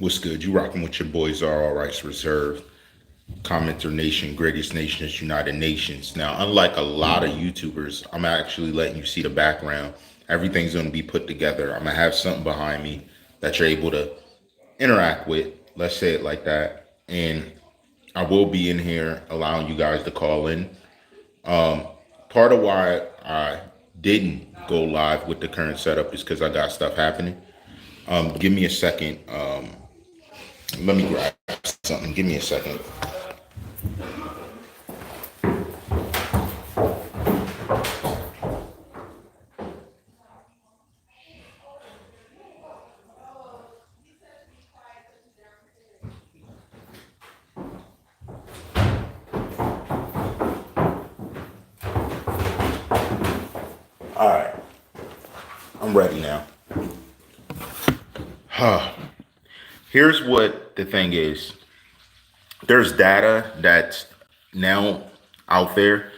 What's good? You rocking with your boys are all rights reserved. CommenterNation, greatest nation is United Nations. Now, unlike a lot of YouTubers, I'm actually letting you see the background. Everything's going to be put together. I'm going to have something behind me that you're able to interact with. Let's say it like that. And I will be in here allowing you guys to call in. Part of why I didn't go live with the current setup is because I got stuff happening. Give me a second. Let me grab something. Give me a second. All right. I'm ready now. Here's what the thing is. There's data that's now out there.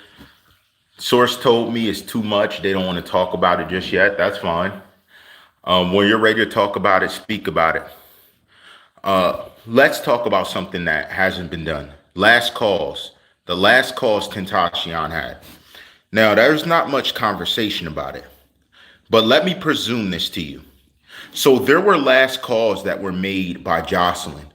Source told me it's too much. They don't want to talk about it just yet. That's fine. When you're ready to talk about it, speak about it. Let's talk about something that hasn't been done. Last calls. The last calls Tentacion had. Now, there's not much conversation about it. But let me presume this to you. So there were last calls that were made by Jocelyn.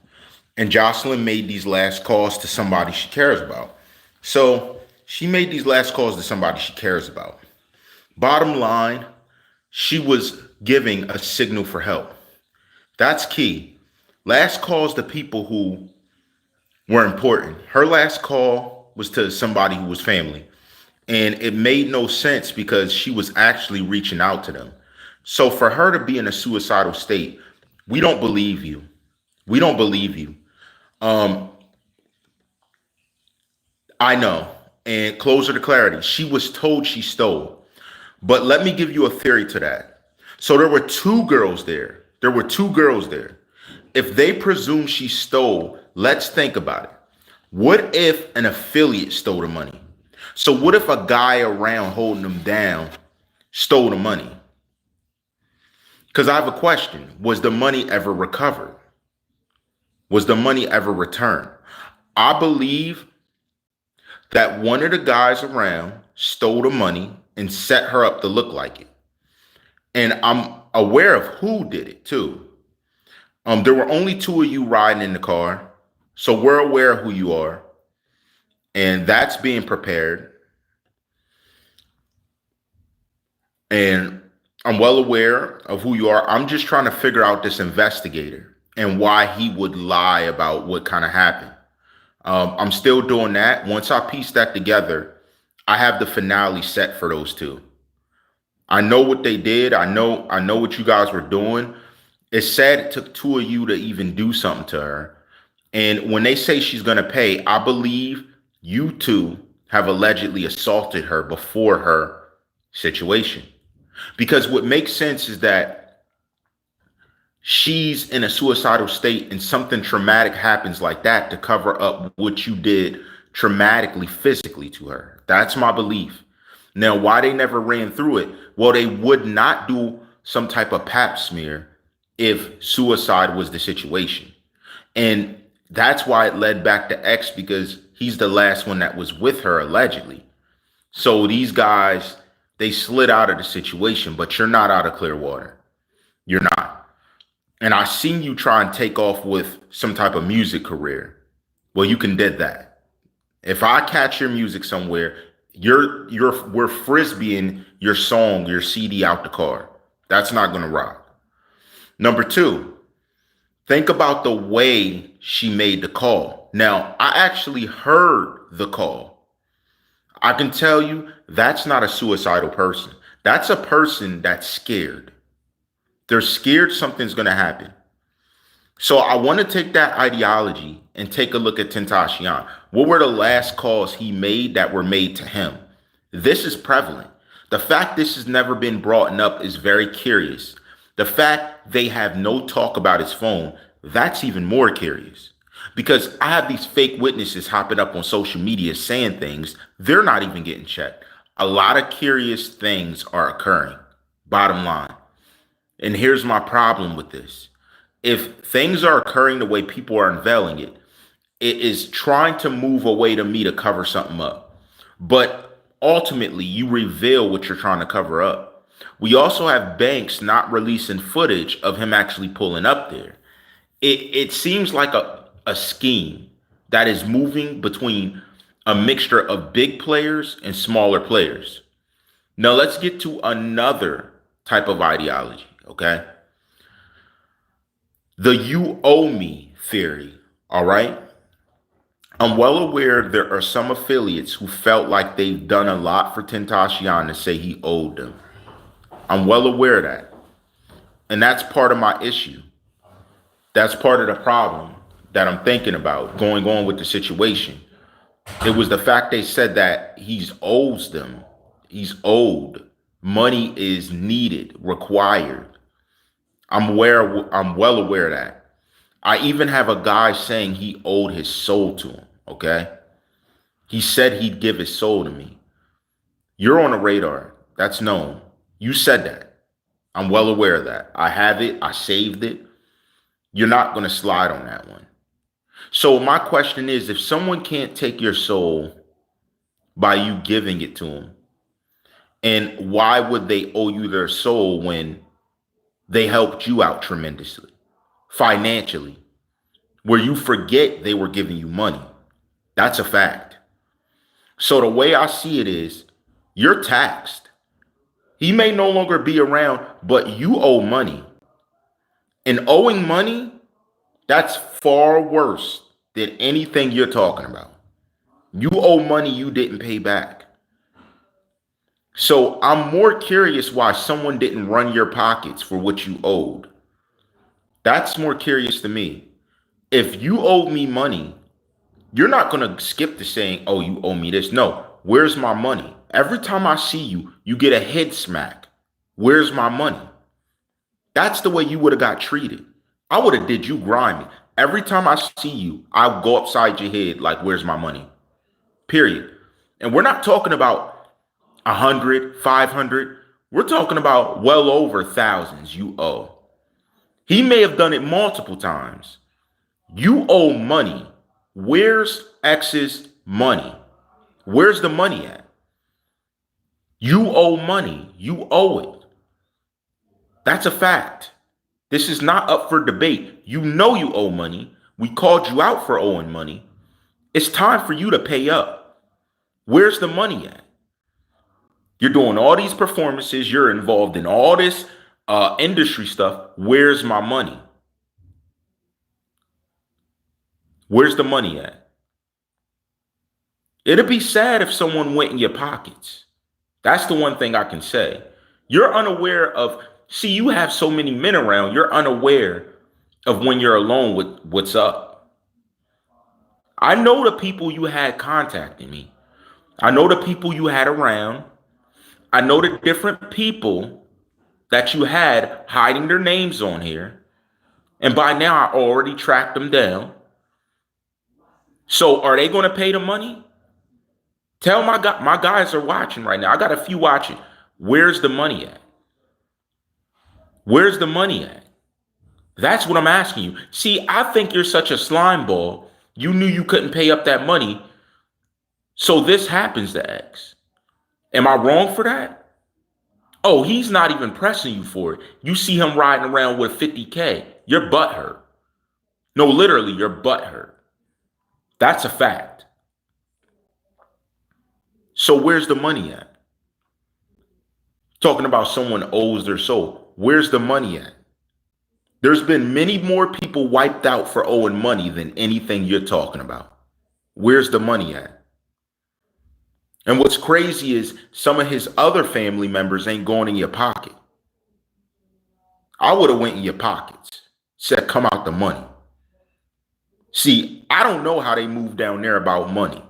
And Jocelyn made these last calls to somebody she cares about. So she made these last calls to somebody she cares about. Bottom line, she was giving a signal for help. That's key. Last calls to people who were important. Her last call was to somebody who was family. And it made no sense because she was actually reaching out to them. So for her to be in a suicidal state, we don't believe you. We don't believe you. I know. And closer to clarity, she was told she stole. But let me give you a theory to that. So there were two girls there. There were two girls there. If they presume she stole, let's think about it. What if an affiliate stole the money? So what if a guy around holding them down stole the money? Because I have a question. Was the money ever recovered? Was the money ever returned? I believe that one of the guys around stole the money and set her up to look like it. And I'm aware of who did it too. There were only two of you riding in the car. So we're aware of who you are. And that's being prepared. And I'm well aware of who you are. I'm just trying to figure out this investigator and why he would lie about what kind of happened. I'm still doing that. Once I piece that together, I have the finale set for those two. I know what they did. I know what you guys were doing. It's sad it took two of you to even do something to her. And when they say she's going to pay, I believe you two have allegedly assaulted her before her situation. Because what makes sense is that she's in a suicidal state and something traumatic happens like that to cover up what you did traumatically, physically to her. That's my belief. Now, why they never ran through it? Well, they would not do some type of pap smear if suicide was the situation. And that's why it led back to X, because he's the last one that was with her allegedly. So these guys, they slid out of the situation, but you're not out of clear water. You're not. And I seen you try and take off with some type of music career. Well, you can did that. If I catch your music somewhere, we're frisbeeing your song, your CD out the car. That's not gonna rock. Number two, think about the way she made the call. Now, I actually heard the call. I can tell you that's not a suicidal person. That's a person that's scared. They're scared something's going to happen. So I want to take that ideology and take a look at Tentacion. What were the last calls he made that were made to him? This is prevalent. The fact this has never been brought up is very curious. The fact they have no talk about his phone, that's even more curious. Because I have these fake witnesses hopping up on social media saying things, they're not even getting checked. A lot of curious things are occurring, bottom line. And here's my problem with this. if things are occurring the way people are unveiling it, it is trying to move away to me to cover something up. But ultimately, you reveal what you're trying to cover up. We also have banks not releasing footage of him actually pulling up there. It seems like a scheme that is moving between a mixture of big players and smaller players. Now, let's get to another type of ideology, okay? The you owe me theory, all right? I'm well aware there are some affiliates who felt like they've done a lot for Tentacion to say he owed them. I'm well aware of that. And that's part of my issue. That's part of the problem that I'm thinking about going on with the situation. It was the fact they said that he's owes them. He's owed. Money is needed, required. I'm well aware of that. I even have a guy saying he owed his soul to him, okay? He said he'd give his soul to me. You're on the radar. That's known. You said that. I'm well aware of that. I have it. I saved it. You're not going to slide on that one. So my question is, if someone can't take your soul by you giving it to them, and why would they owe you their soul when they helped you out tremendously, financially, where you forget they were giving you money? That's a fact. So the way I see it is, you're taxed. He may no longer be around, but you owe money. And owing money, that's far worse than anything you're talking about. You owe money you didn't pay back. So I'm more curious why someone didn't run your pockets for what you owed. That's more curious to me. If you owe me money, you're not going to skip to saying, oh, you owe me this. No, where's my money? Every time I see you, you get a head smack. Where's my money? That's the way you would have got treated. I would have did you grimy. Every time I see you, I'll go upside your head like, where's my money? Period. And we're not talking about 100, 500. We're talking about well over thousands you owe. He may have done it multiple times. You owe money. Where's X's money? Where's the money at? You owe money. You owe it. That's a fact. This is not up for debate. You know you owe money. We called you out for owing money. It's time for you to pay up. Where's the money at? You're doing all these performances. You're involved in all this industry stuff. Where's my money? Where's the money at? It'd be sad if someone went in your pockets. That's the one thing I can say. You're unaware of, see, you have so many men around, you're unaware of when you're alone with what's up. I know the people you had contacting me. I know the people you had around. I know the different people that you had hiding their names on here. And by now, I already tracked them down. So are they going to pay the money? Tell my guys are watching right now. I got a few watching. Where's the money at? Where's the money at? That's what I'm asking you. See, I think you're such a slime ball. You knew you couldn't pay up that money. So this happens to X. Am I wrong for that? Oh, he's not even pressing you for it. You see him riding around with 50K. Your butt hurt. No, literally, your butt hurt. That's a fact. So where's the money at? Talking about someone owes their soul. Where's the money at? There's been many more people wiped out for owing money than anything you're talking about. Where's the money at? And what's crazy is some of his other family members ain't going in your pocket. I would have went in your pockets, said, come out the money. See, I don't know how they move down there about money.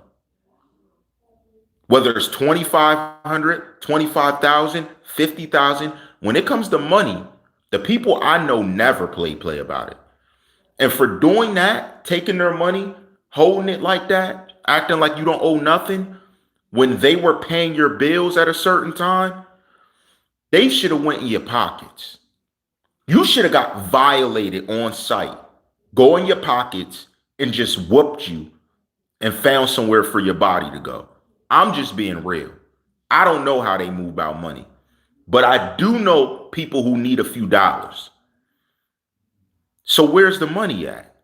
Whether it's 2,500, 25,000, 50,000, when it comes to money, the people I know never play about it. And for doing that, taking their money, holding it like that, acting like you don't owe nothing, when they were paying your bills at a certain time, they should have went in your pockets. You should have got violated on site, go in your pockets and just whooped you and found somewhere for your body to go. I'm just being real. I don't know how they move about money, but I do know people who need a few dollars. So where's the money at?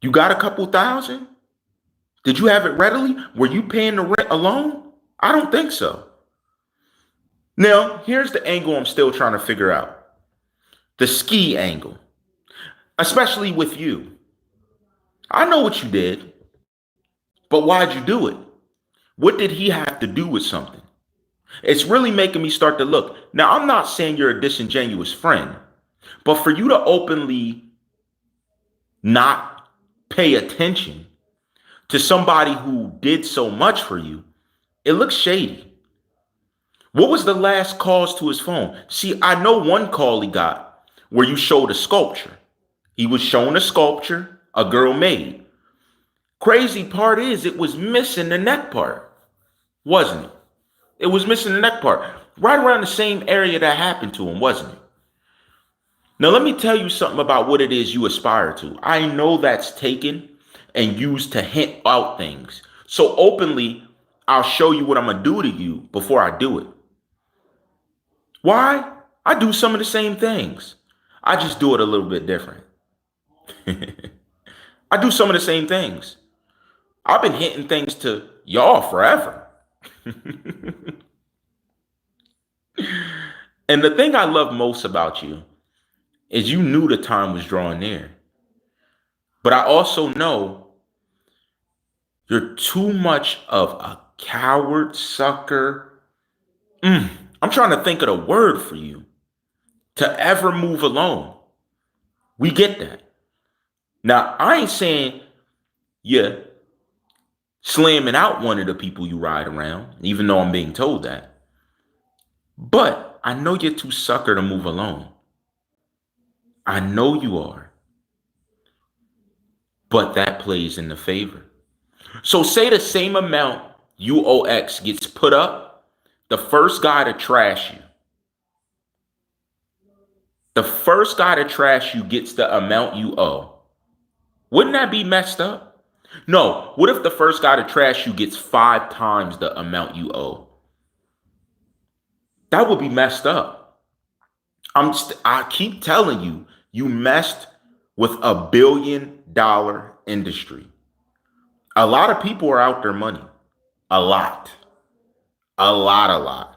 You got a couple thousand? Did you have it readily? Were you paying the rent alone? I don't think so. Now, here's the angle I'm still trying to figure out. The ski angle, especially with you. I know what you did, but why'd you do it? What did he have to do with something? It's really making me start to look. Now, I'm not saying you're a disingenuous friend, but for you to openly not pay attention to somebody who did so much for you, it looks shady. What was the last calls to his phone? See, I know one call he got where you showed a sculpture. He was showing a sculpture a girl made. Crazy part is it was missing the neck part, wasn't it? It was missing the neck part, right around the same area that happened to him, wasn't it? Now, let me tell you something about what it is you aspire to. I know that's taken and used to hint out things. So openly, I'll show you what I'm going to do to you before I do it. Why? I do some of the same things. I just do it a little bit different. I do some of the same things. I've been hinting things to y'all forever. And the thing I love most about you is you knew the time was drawing near. But I also know you're too much of a coward, sucker. I'm trying to think of the word for you to ever move alone. We get that. Now, I ain't saying you're slamming out one of the people you ride around, even though I'm being told that. But I know you're too sucker to move alone. I know you are. But that plays in the favor. So say the same amount you owe X gets put up, the first guy to trash you. The first guy to trash you gets the amount you owe. Wouldn't that be messed up? No, what if the first guy to trash you gets 5 times the amount you owe? That would be messed up. I keep telling you, you messed with $1 billion industry. A lot of people are out their money. A lot. A lot.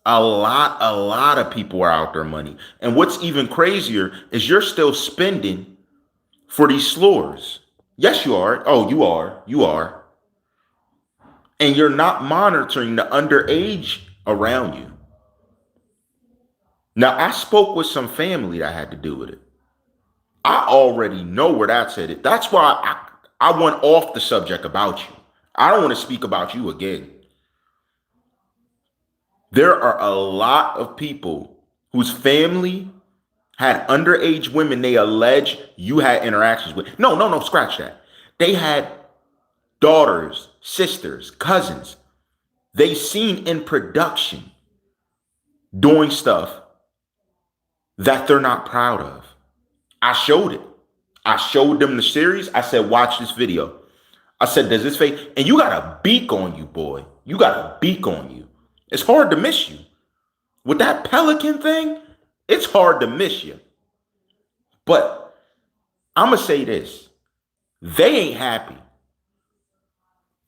A lot of people are out their money. And what's even crazier is you're still spending for these slurs. Yes, you are. Oh, you are. You are. And you're not monitoring the underage around you. Now, I spoke with some family that had to do with it. I already know where that's headed. That's why I went off the subject about you. I don't want to speak about you again. There are a lot of people whose family had underage women they allege you had interactions with. No, scratch that. They had daughters, sisters, cousins. They seen in production doing stuff that they're not proud of. I showed it. I showed them the series. I said, watch this video. I said, does this fake? And you got a beak on you, boy. You got a beak on you. It's hard to miss you. With that pelican thing, it's hard to miss you. But I'm going to say this. They ain't happy.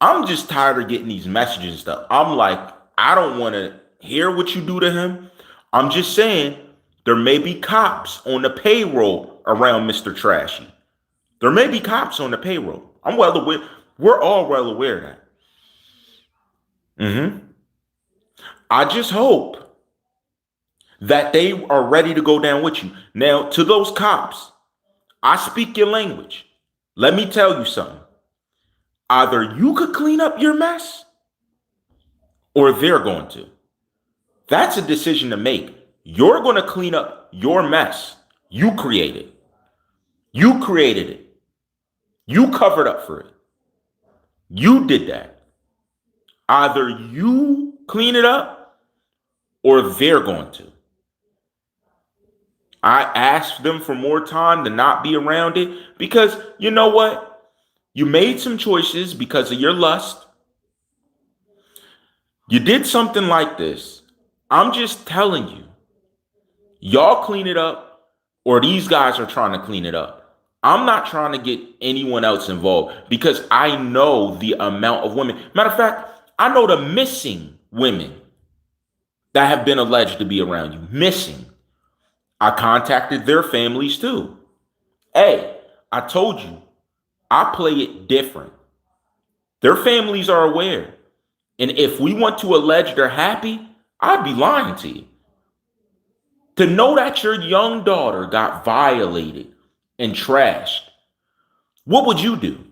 I'm just tired of getting these messages and stuff. I'm like, I don't want to hear what you do to him. I'm just saying there may be cops on the payroll around Mr. Trashy. There may be cops on the payroll. I'm well aware. We're all well aware of that. I just hope that they are ready to go down with you. Now, to those cops, I speak your language. Let me tell you something. Either you could clean up your mess or they're going to. That's a decision to make. You're going to clean up your mess. You created it. You created it. You covered up for it. You did that. Either you clean it up or they're going to. I asked them for more time to not be around it because you know what? You made some choices because of your lust. You did something like this. I'm just telling you, y'all clean it up or these guys are trying to clean it up. I'm not trying to get anyone else involved because I know the amount of women. Matter of fact, I know the missing women that have been alleged to be around you. Missing. I contacted their families too. Hey, I told you, I play it different. Their families are aware. And if we want to allege they're happy, I'd be lying to you. To know that your young daughter got violated and trashed, what would you do?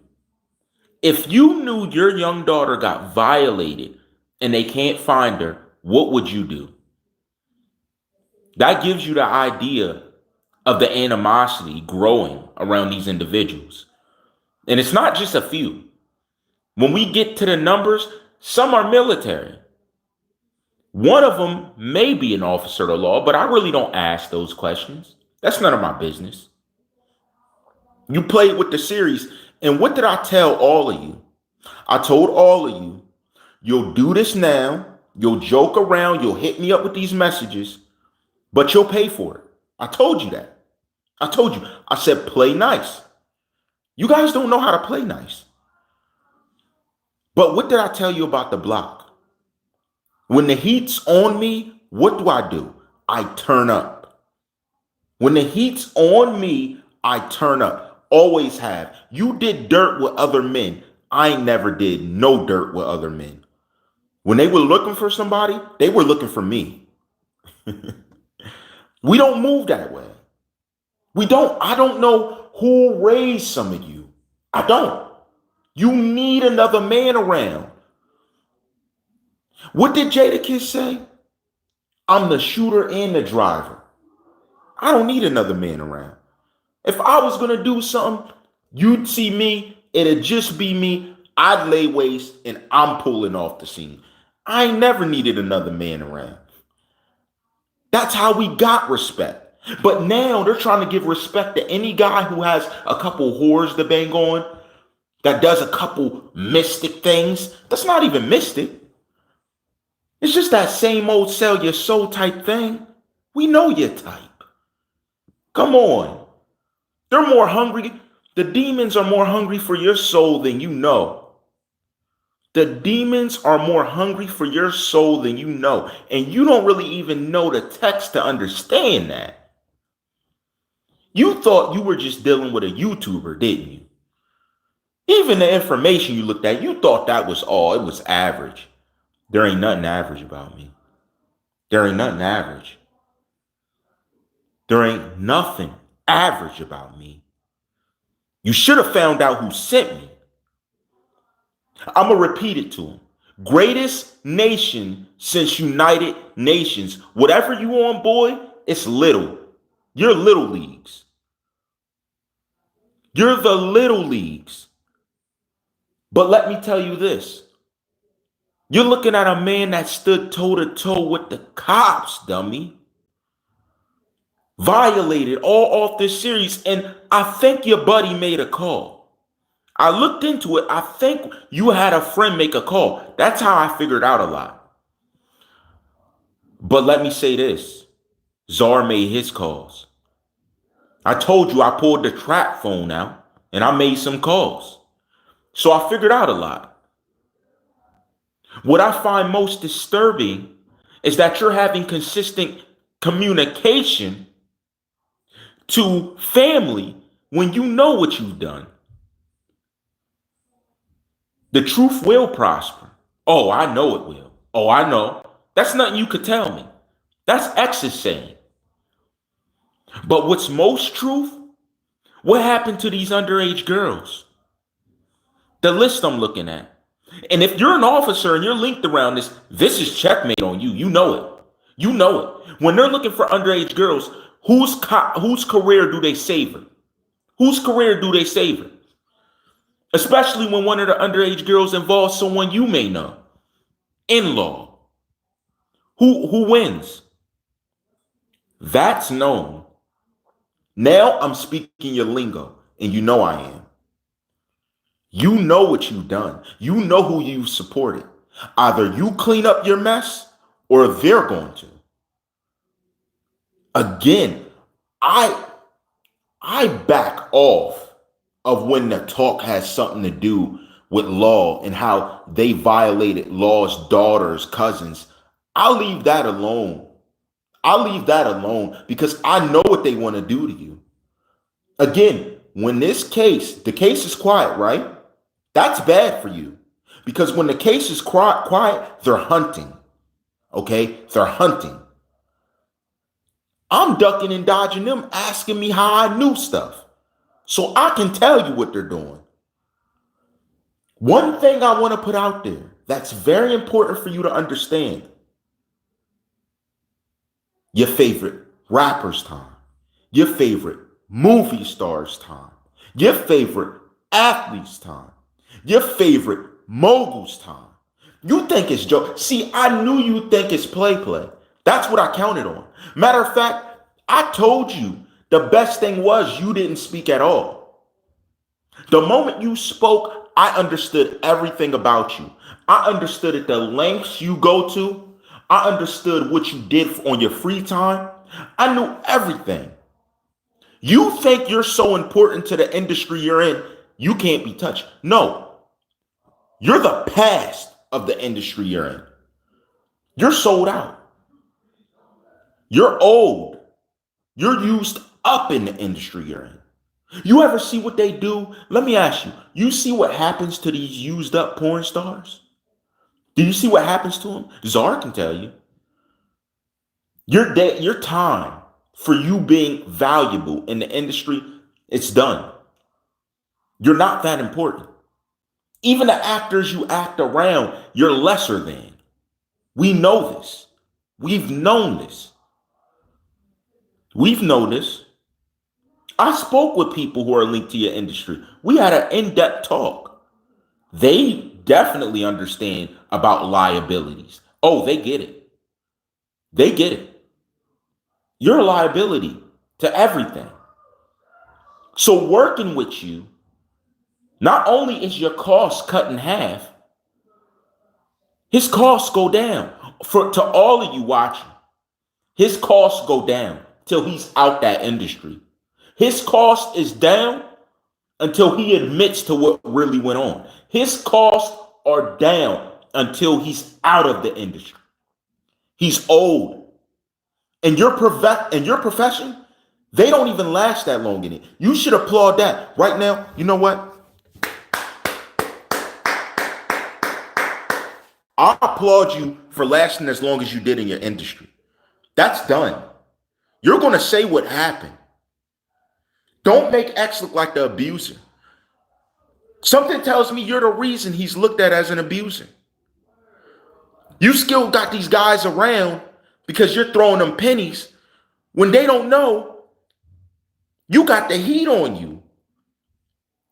If you knew your young daughter got violated and they can't find her, what would you do? That gives you the idea of the animosity growing around these individuals. And it's not just a few. When we get to the numbers, some are military. One of them may be an officer of the law, but I really don't ask those questions. That's none of my business. You played with the series, and what did I tell all of you? I told all of you, you'll do this now, you'll joke around, you'll hit me up with these messages, but you'll pay for it. I told you that. I told you. I said, play nice. You guys don't know how to play nice. But what did I tell you about the block? When the heat's on me, what do? I turn up. When the heat's on me, I turn up. Always have. You did dirt with other men. I never did no dirt with other men. When they were looking for somebody, they were looking for me. We don't move that way. I don't know who raised some of you. I don't. You need another man around. What did Jadakiss say? I'm the shooter and the driver. I don't need another man around. If I was going to do something, you'd see me. It'd just be me. I'd lay waste and I'm pulling off the scene. I ain't never needed another man around. That's how we got respect. But now they're trying to give respect to any guy who has a couple whores to bang on, that does a couple mystic things. That's not even mystic. It's just that same old sell your soul type thing. We know your type. Come on. They're more hungry. The demons are more hungry for your soul than you know. The demons are more hungry for your soul than you know. And you don't really even know the text to understand that. You thought you were just dealing with a YouTuber, didn't you? Even the information you looked at, you thought that was all. It was average. There ain't nothing average about me. There ain't nothing average. There ain't nothing average about me. You should have found out who sent me. I'm going to repeat it to him. Greatest nation since United Nations. Whatever you on, boy, it's little. You're little leagues. You're the little leagues. But let me tell you this. You're looking at a man that stood toe to toe with the cops, dummy. Violated all off this series. And I think your buddy made a call. I looked into it. I think you had a friend make a call. That's how I figured out a lot. But let me say this. TheCzarr made his calls. I told you I pulled the trap phone out and I made some calls. So I figured out a lot. What I find most disturbing is that you're having consistent communication to family when you know what you've done. The truth will prosper. Oh, I know it will. Oh, I know. That's nothing you could tell me. That's X's saying. But what's most truth? What happened to these underage girls? The list I'm looking at. And if you're an officer and you're linked around this is checkmate on you. You know it. You know it. When they're looking for underage girls, whose career do they savor? Whose career do they savor? Especially when one of the underage girls involves someone you may know. In-law. Who wins? That's known. Now I'm speaking your lingo, and you know I am. You know what you've done. You know who you supported. Either you clean up your mess or they're going to. Again, I back off of when the talk has something to do with law and how they violated law's daughters, cousins. I'll leave that alone. I'll leave that alone because I know what they want to do to you. Again, when the case is quiet, right? That's bad for you because when the case is quiet, they're hunting. Okay? They're hunting. I'm ducking and dodging them, asking me how I knew stuff. So I can tell you what they're doing. One thing I want to put out there that's very important for you to understand. Your favorite rapper's time. Your favorite movie star's time. Your favorite athlete's time. Your favorite mogul's time. You think it's joke. See, I knew you think it's play. That's what I counted on. Matter of fact, I told you the best thing was you didn't speak at all. The moment you spoke, I understood everything about you. I understood at the lengths you go to. I understood what you did on your free time. I knew everything. You think you're so important to the industry you're in, you can't be touched. No, you're the past of the industry you're in. You're sold out. You're old. You're used up in the industry you're in. You ever see what they do? Let me ask you, you see what happens to these used up porn stars? Do you see what happens to them? TheCzarr can tell you. Your time for you being valuable in the industry, it's done. You're not that important. Even the actors you act around, you're lesser than. We know this. We've known this. We've known this. I spoke with people who are linked to your industry. We had an in-depth talk. They definitely understand about liabilities. Oh, they get it. They get it. You're a liability to everything. So working with you, not only is your cost cut in half, his costs go down. To all of you watching, his costs go down till he's out that industry. His cost is down until he admits to what really went on. His costs are down until he's out of the industry. He's old. And your profession, they don't even last that long in it. You should applaud that. Right now, you know what? I applaud you for lasting as long as you did in your industry. That's done. You're going to say what happened. Don't make X look like the abuser. Something tells me you're the reason he's looked at as an abuser. You still got these guys around because you're throwing them pennies when they don't know you got the heat on you.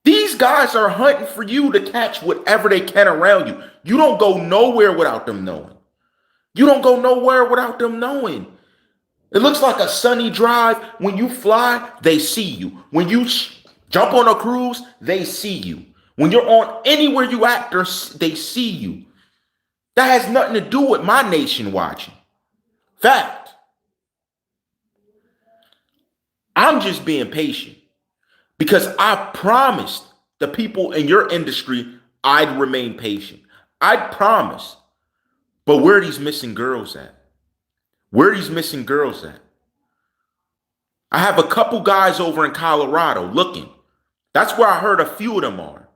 These guys are hunting for you to catch whatever they can around you. You don't go nowhere without them knowing. You don't go nowhere without them knowing. It looks like a sunny drive. When you fly, they see you. When you jump on a cruise, they see you. When you're on anywhere you act, they see you. That has nothing to do with my nation watching. Fact. I'm just being patient because I promised the people in your industry I'd remain patient. I promise. But where are these missing girls at? Where are these missing girls at? I have a couple guys over in Colorado looking. That's where I heard a few of them are.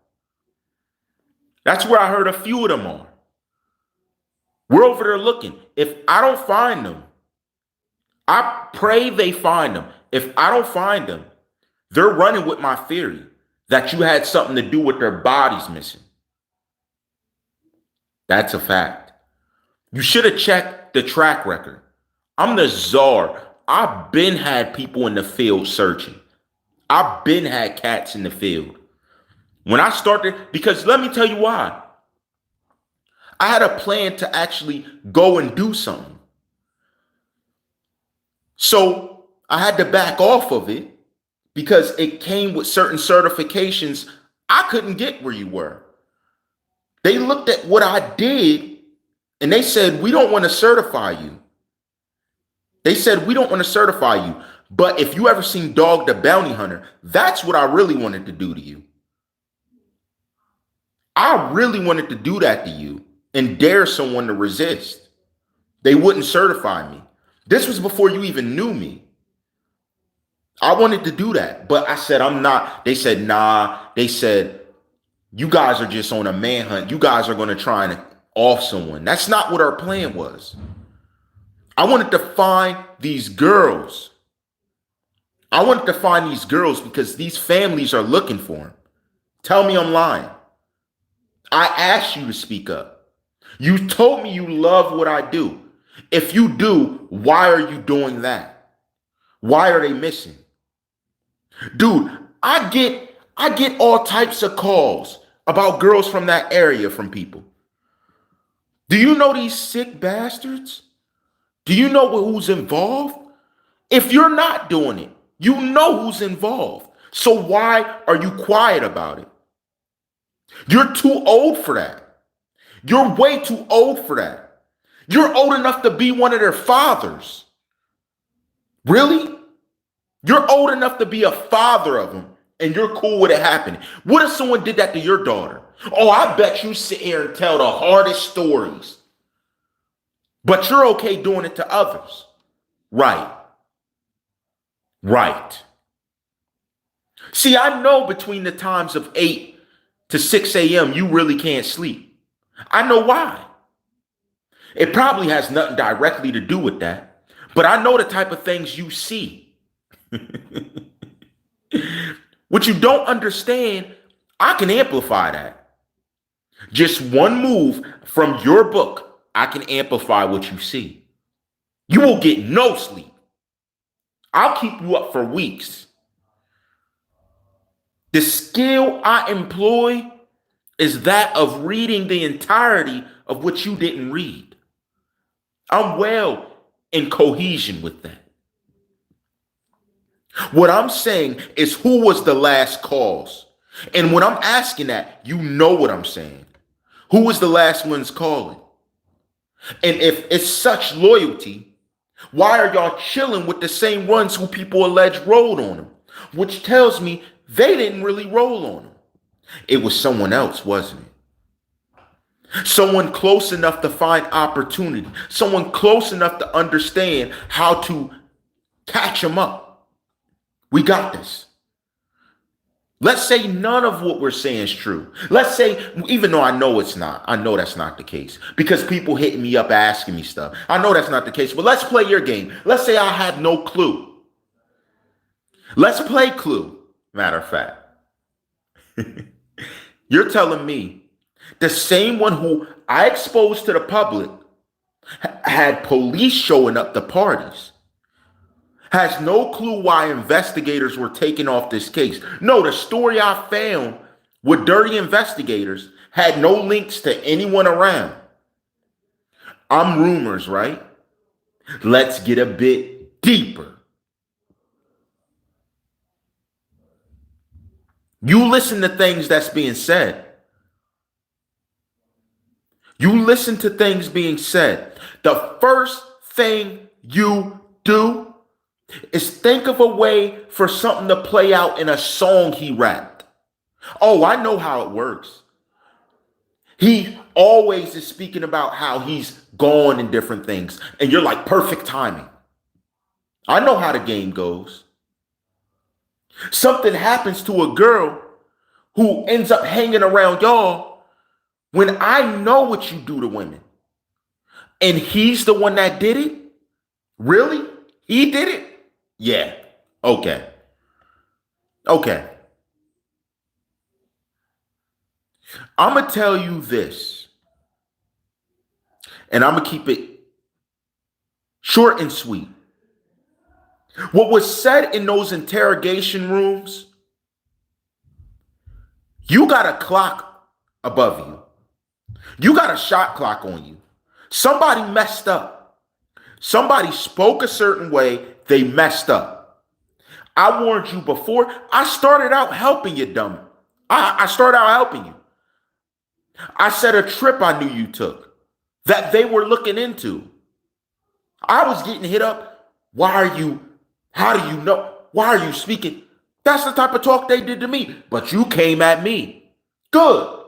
That's where I heard a few of them are. We're over there looking. If I don't find them, I pray they find them. If I don't find them, they're running with my theory that you had something to do with their bodies missing. That's a fact. You should have checked the track record. I'm the czar. I've been had people in the field searching. I've been had cats in the field. When I started, because let me tell you why. I had a plan to actually go and do something. So I had to back off of it because it came with certain certifications I couldn't get where you were. They looked at what I did and they said, we don't want to certify you. They said, we don't want to certify you. But if you ever seen Dog the Bounty Hunter, that's what I really wanted to do to you. I really wanted to do that to you and dare someone to resist. They wouldn't certify me. This was before you even knew me. I wanted to do that, but I said, I'm not. They said, nah. They said, you guys are just on a manhunt. You guys are going to try and off someone. That's not what our plan was. I wanted to find these girls. I wanted to find these girls because these families are looking for them. Tell me I'm lying. I asked you to speak up. You told me you love what I do. If you do, why are you doing that? Why are they missing? Dude, I get all types of calls about girls from that area from people. Do you know these sick bastards? Do you know who's involved? If you're not doing it, you know who's involved. So why are you quiet about it? You're too old for that. You're way too old for that. You're old enough to be one of their fathers. Really? You're old enough to be a father of them, and you're cool with it happening. What if someone did that to your daughter? Oh, I bet you sit here and tell the hardest stories. But you're okay doing it to others. Right. Right. See, I know between the times of 8 to 6 a.m., you really can't sleep. I know why. It probably has nothing directly to do with that, but I know the type of things you see. What you don't understand, I can amplify that. Just one move from your book, I can amplify what you see. You will get no sleep. I'll keep you up for weeks. The skill I employ is that of reading the entirety of what you didn't read. I'm well in cohesion with that. What I'm saying is, who was the last cause? And when I'm asking that, you know what I'm saying. Who was the last ones calling? And if it's such loyalty, why are y'all chilling with the same ones who people allege rolled on them? Which tells me they didn't really roll on them. It was someone else, wasn't it? Someone close enough to find opportunity. Someone close enough to understand how to catch them up. We got this. Let's say none of what we're saying is true. Let's say, even though I know it's not, I know that's not the case because people hitting me up asking me stuff. I know that's not the case, but let's play your game. Let's say I have no clue. Let's play clue. Matter of fact, you're telling me the same one who I exposed to the public had police showing up to parties, has no clue why investigators were taking off this case. No, the story I found with dirty investigators had no links to anyone around. I'm rumors, right? Let's get a bit deeper. You listen to things that's being said. You listen to things being said. The first thing you do is think of a way for something to play out in a song he rapped. Oh, I know how it works. He always is speaking about how he's gone and different things. And you're like, perfect timing. I know how the game goes. Something happens to a girl who ends up hanging around y'all when I know what you do to women. And he's the one that did it? Really? He did it? Yeah. Okay. Okay. I'm going to tell you this, and I'm going to keep it short and sweet. What was said in those interrogation rooms, you got a clock above you. You got a shot clock on you. Somebody messed up. Somebody spoke a certain way they messed up. I warned you before. I started out helping you, dumb. I started out helping you. I said a trip I knew you took that they were looking into. I was getting hit up. How do you know? Why are you speaking? That's the type of talk they did to me. But you came at me. Good.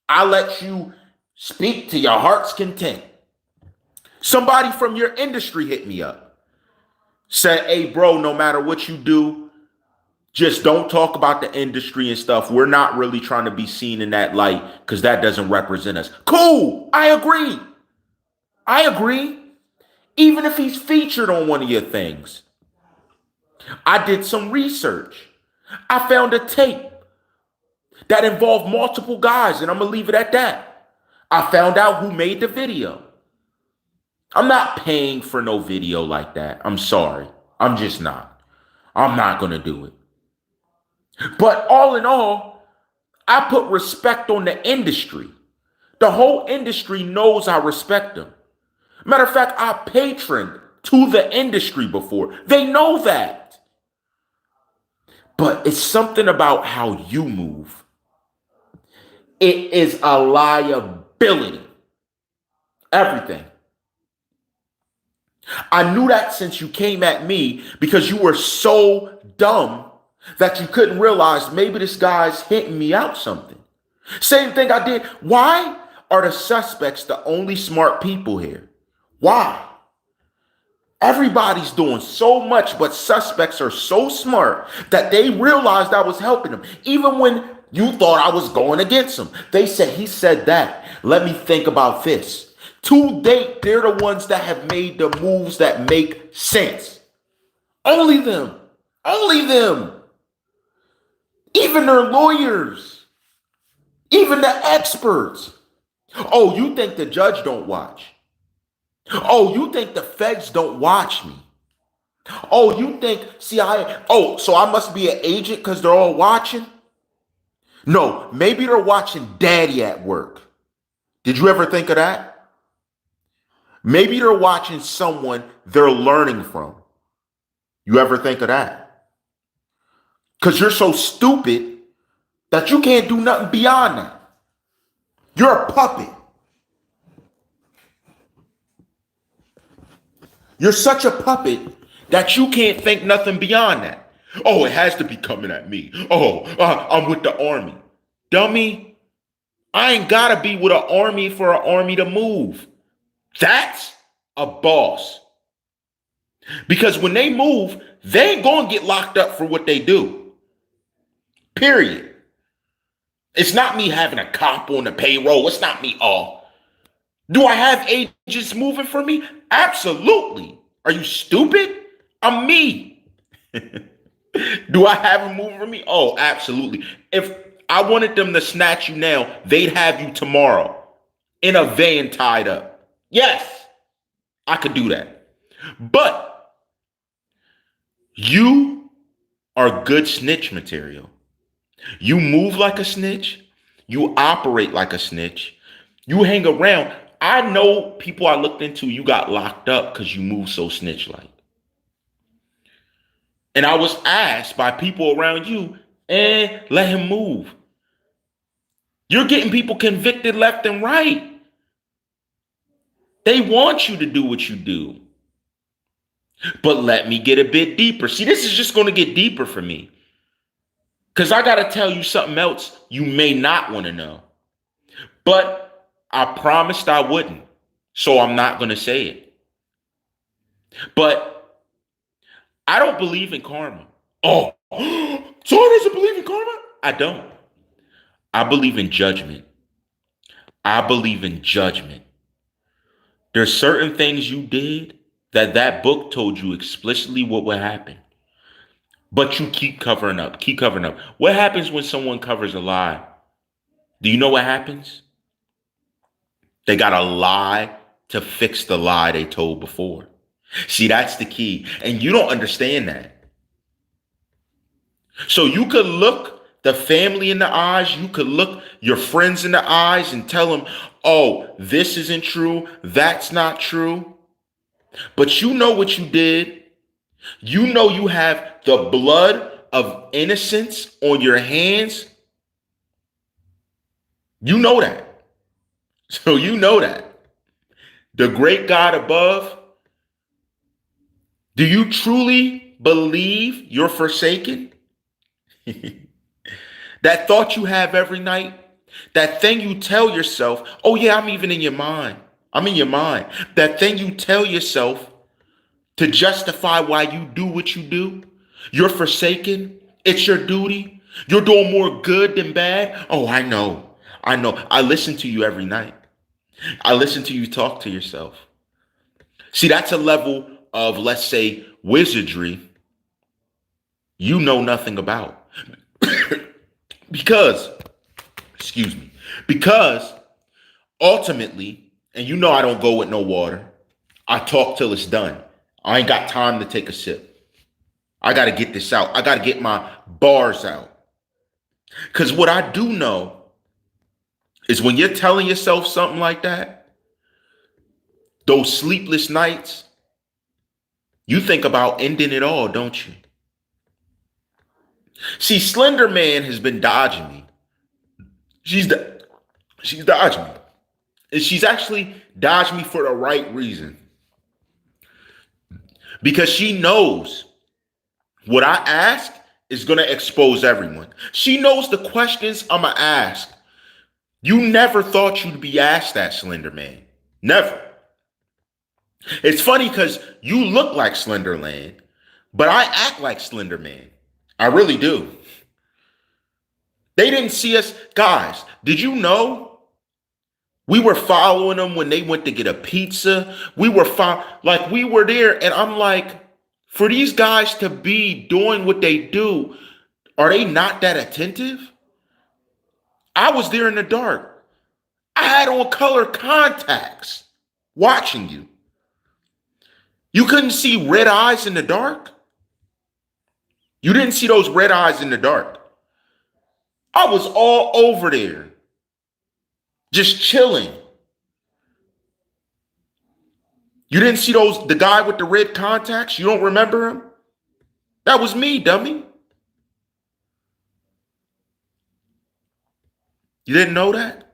I let you speak to your heart's content. Somebody from your industry hit me up. Said, hey, bro, no matter what you do, just don't talk about the industry and stuff. We're not really trying to be seen in that light because that doesn't represent us. Cool. I agree. Even if he's featured on one of your things. I did some research. I found a tape that involved multiple guys, and I'm going to leave it at that. I found out who made the video. I'm not paying for no video like that. I'm sorry. I'm just not. I'm not going to do it. But all in all, I put respect on the industry. The whole industry knows I respect them. Matter of fact, I patroned to the industry before. They know that. But it's something about how you move. It is a liability. Everything. I knew that since you came at me because you were so dumb that you couldn't realize maybe this guy's hinting me out something. Same thing I did. Why are the suspects the only smart people here? Why? Everybody's doing so much, but suspects are so smart that they realized I was helping them. Even when you thought I was going against them. They said, he said that. Let me think about this. To date, they're the ones that have made the moves that make sense. Only them. Only them. Even their lawyers. Even the experts. Oh, you think the judge don't watch? Oh, you think the feds don't watch me? Oh, you think CIA? Oh, so I must be an agent because they're all watching? No, maybe they're watching daddy at work. Did you ever think of that? Maybe they're watching someone they're learning from. You ever think of that? Because you're so stupid that you can't do nothing beyond that. You're a puppet. You're such a puppet that you can't think nothing beyond that. Oh, it has to be coming at me. Oh, I'm with the army. Dummy, I ain't got to be with an army for an army to move. That's a boss. Because when they move, they ain't going to get locked up for what they do. Period. It's not me having a cop on the payroll. It's not me. Oh, do I have agents moving for me? Absolutely. Are you stupid? I'm me. Do I have them moving for me? Oh, absolutely. If I wanted them to snatch you now, they'd have you tomorrow in a van tied up. Yes, I could do that. But you are good snitch material. You move like a snitch. You operate like a snitch. You hang around. I know people I looked into, you got locked up because you move so snitch-like. And I was asked by people around you, let him move. You're getting people convicted left and right. They want you to do what you do. But let me get a bit deeper. See, this is just going to get deeper for me. Because I got to tell you something else you may not want to know. But I promised I wouldn't. So I'm not going to say it. But I don't believe in karma. Oh, so doesn't believe in karma? I don't. I believe in judgment. I believe in judgment. There's certain things you did that book told you explicitly what would happen. But you keep covering up, keep covering up. What happens when someone covers a lie? Do you know what happens? They got to lie to fix the lie they told before. See, that's the key. And you don't understand that. So you could look the family in the eyes. You could look your friends in the eyes and tell them, oh, this isn't true. That's not true. But you know what you did. You know you have the blood of innocence on your hands. You know that. So you know that. The great God above, do you truly believe you're forsaken? That thought you have every night, that thing you tell yourself, oh yeah, I'm even in your mind. I'm in your mind. That thing you tell yourself to justify why you do what you do. You're forsaken. It's your duty. You're doing more good than bad. Oh, I know. I know. I listen to you every night. I listen to you talk to yourself. See, that's a level of, let's say, wizardry you know nothing about. Because, excuse me, because ultimately, and you know I don't go with no water, I talk till it's done. I ain't got time to take a sip. I got to get this out. I got to get my bars out. Because what I do know is when you're telling yourself something like that, those sleepless nights, you think about ending it all, don't you? See, Slender Man has been dodging me. She's dodging me. And she's actually dodged me for the right reason. Because she knows what I ask is going to expose everyone. She knows the questions I'm going to ask. You never thought you'd be asked that, Slender Man. Never. It's funny because you look like Slenderland, but I act like Slender Man. I really do. They didn't see us. Guys, did you know we were following them when they went to get a pizza? We were we were there, and I'm like, for these guys to be doing what they do, are they not that attentive? I was there in the dark. I had on color contacts watching you. You couldn't see red eyes in the dark? You didn't see those red eyes in the dark. I was all over there, just chilling. You didn't see the guy with the red contacts? You don't remember him? That was me, dummy. You didn't know that?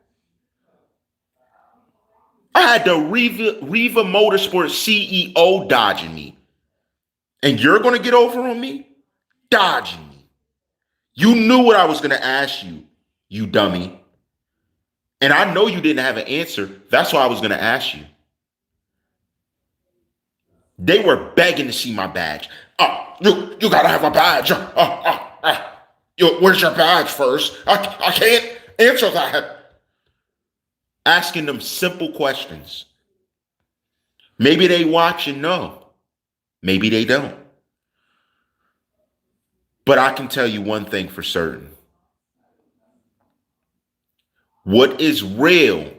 I had the Riva Motorsports CEO dodging me. And you're going to get over on me? Dodging me. You knew what I was going to ask you, you dummy. And I know you didn't have an answer. That's why I was going to ask you. They were begging to see my badge. You got to have a badge. Where's your badge first? I can't answer that. Asking them simple questions. Maybe they watch and know. Maybe they don't. But I can tell you one thing for certain. What is real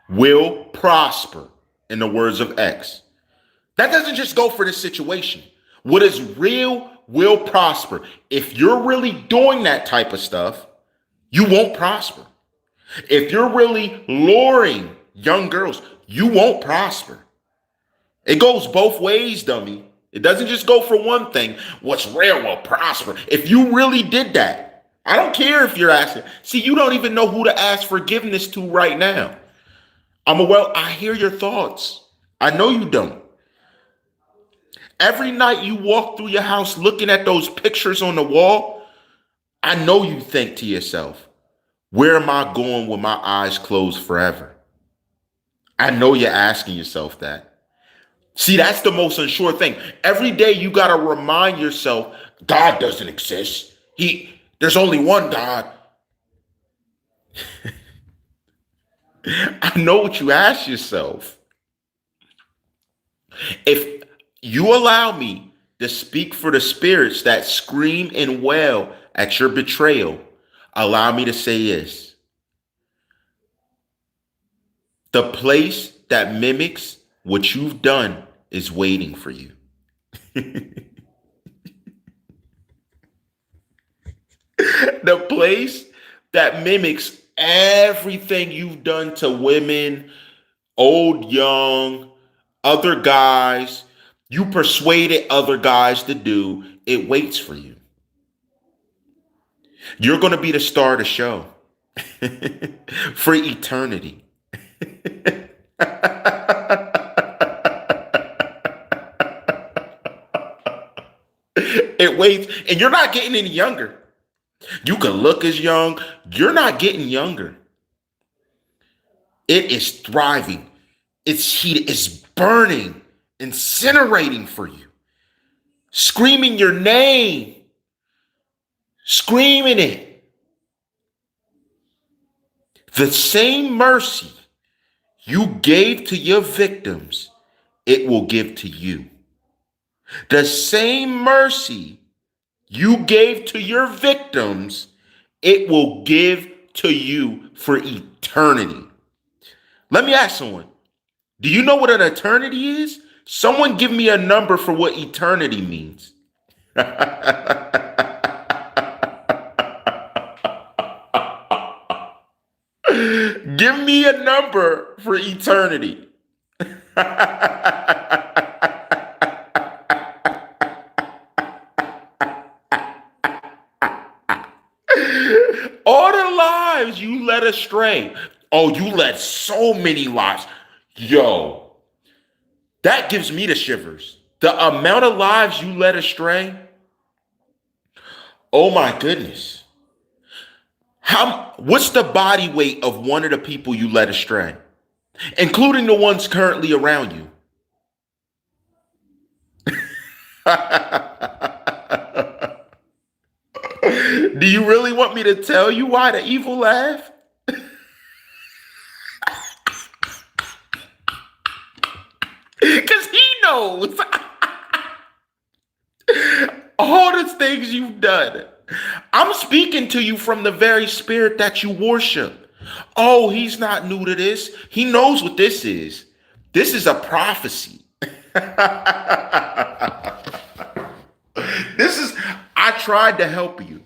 will prosper, in the words of X. That doesn't just go for this situation. What is real will prosper. If you're really doing that type of stuff, you won't prosper. If you're really luring young girls, you won't prosper. It goes both ways, dummy. It doesn't just go for one thing. What's real will prosper. If you really did that, I don't care if you're asking. See, you don't even know who to ask forgiveness to right now. I hear your thoughts. I know you don't. Every night you walk through your house looking at those pictures on the wall, I know you think to yourself, where am I going with my eyes closed forever? I know you're asking yourself that. See, that's the most unsure thing. Every day you got to remind yourself, God doesn't exist. There's only one God. I know what you ask yourself. If you allow me to speak for the spirits that scream and wail at your betrayal, allow me to say this. The place that mimics what you've done is waiting for you. The place that mimics everything you've done to women, old, young, other guys, you persuaded other guys to do, it waits for you. You're going to be the star of the show for eternity. It waits, and you're not getting any younger. You can look as young. You're not getting younger. It is thriving. It's heated. It's burning, incinerating for you. Screaming your name. Screaming it. The same mercy you gave to your victims, it will give to you. The same mercy you gave to your victims, it will give to you for eternity. Let me ask someone, do you know what an eternity is? Someone give me a number for what eternity means. Give me a number for eternity. All the lives you led astray. Oh, you led so many lives. Yo, that gives me the shivers. The amount of lives you led astray. Oh my goodness. What's the body weight of one of the people you led astray, including the ones currently around you? Do you really want me to tell you why the evil laugh? Because he knows all the things you've done. I'm speaking to you from the very spirit that you worship. Oh, he's not new to this. He knows what this is. This is a prophecy. I tried to help you.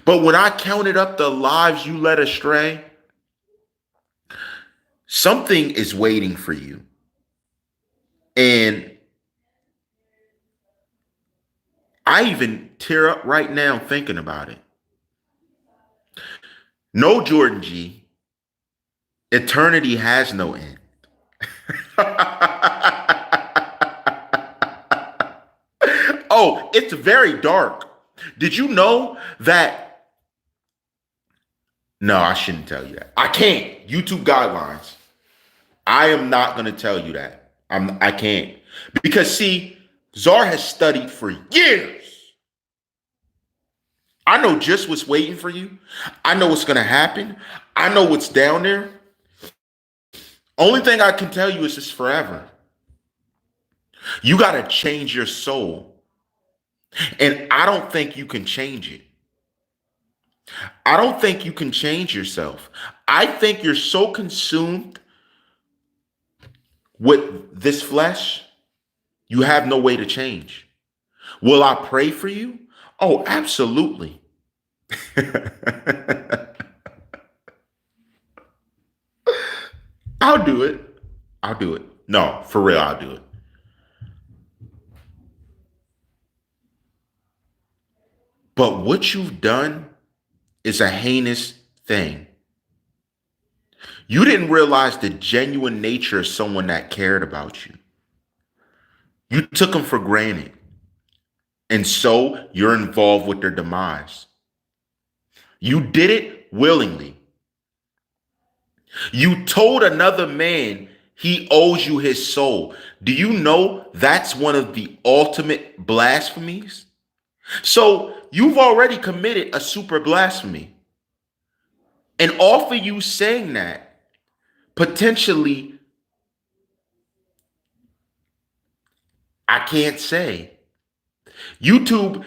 But when I counted up the lives you led astray, something is waiting for you. And I even tear up right now thinking about it. No, Jordan G, eternity has no end. Oh, it's very dark. Did you know that? No, I shouldn't tell you that. I can't. YouTube guidelines. I am not going to tell you that. I can't. Because see, TheCzarr has studied for years. I know just what's waiting for you. I know what's going to happen. I know what's down there. Only thing I can tell you is it's forever. You got to change your soul. And I don't think you can change it. I don't think you can change yourself. I think you're so consumed with this flesh, you have no way to change. Will I pray for you? Oh, absolutely. I'll do it. I'll do it. No, for real, I'll do it. But what you've done is a heinous thing. You didn't realize the genuine nature of someone that cared about you. You took them for granted. And so you're involved with their demise. You did it willingly. You told another man he owes you his soul. Do you know that's one of the ultimate blasphemies? So you've already committed a super blasphemy. And off of you saying that, potentially, I can't say. YouTube,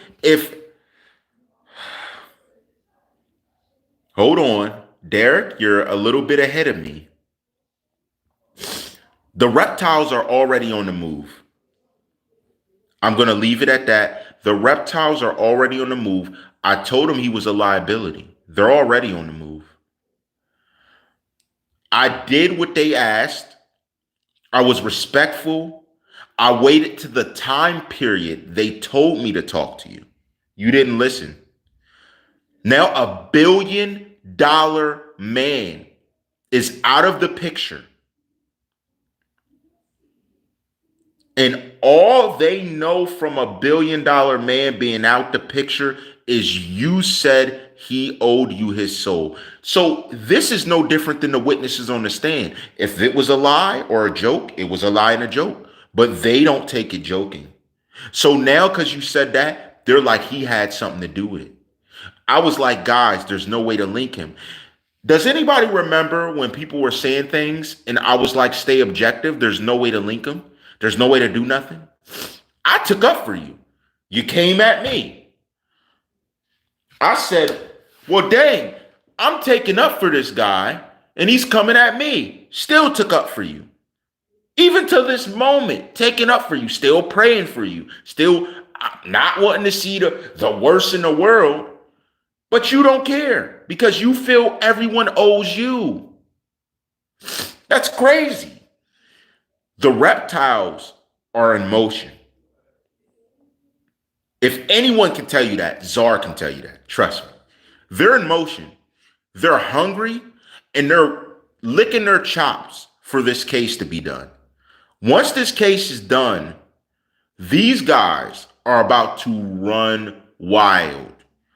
hold on, Derek, you're a little bit ahead of me. The reptiles are already on the move. I'm going to leave it at that. The reptiles are already on the move. I told him he was a liability. They're already on the move. I did what they asked. I was respectful. I waited to the time period they told me to talk to you. You didn't listen. Now $1 billion man is out of the picture. And all they know from $1 billion man being out the picture is you said he owed you his soul. So this is no different than the witnesses on the stand. If it was a lie or a joke, it was a lie and a joke. But they don't take it joking. So now because you said that, they're like he had something to do with it. I was like, guys, there's no way to link him. Does anybody remember when people were saying things and I was like, stay objective? There's no way to link them. There's no way to do nothing. I took up for you. You came at me. I said, well, dang, I'm taking up for this guy and he's coming at me. Still took up for you. Even to this moment, taking up for you, still praying for you, still not wanting to see the worst in the world. But you don't care because you feel everyone owes you. That's crazy. The reptiles are in motion. If anyone can tell you that, TheCzarr can tell you that. Trust me. They're in motion. They're hungry and they're licking their chops for this case to be done. Once this case is done, these guys are about to run wild.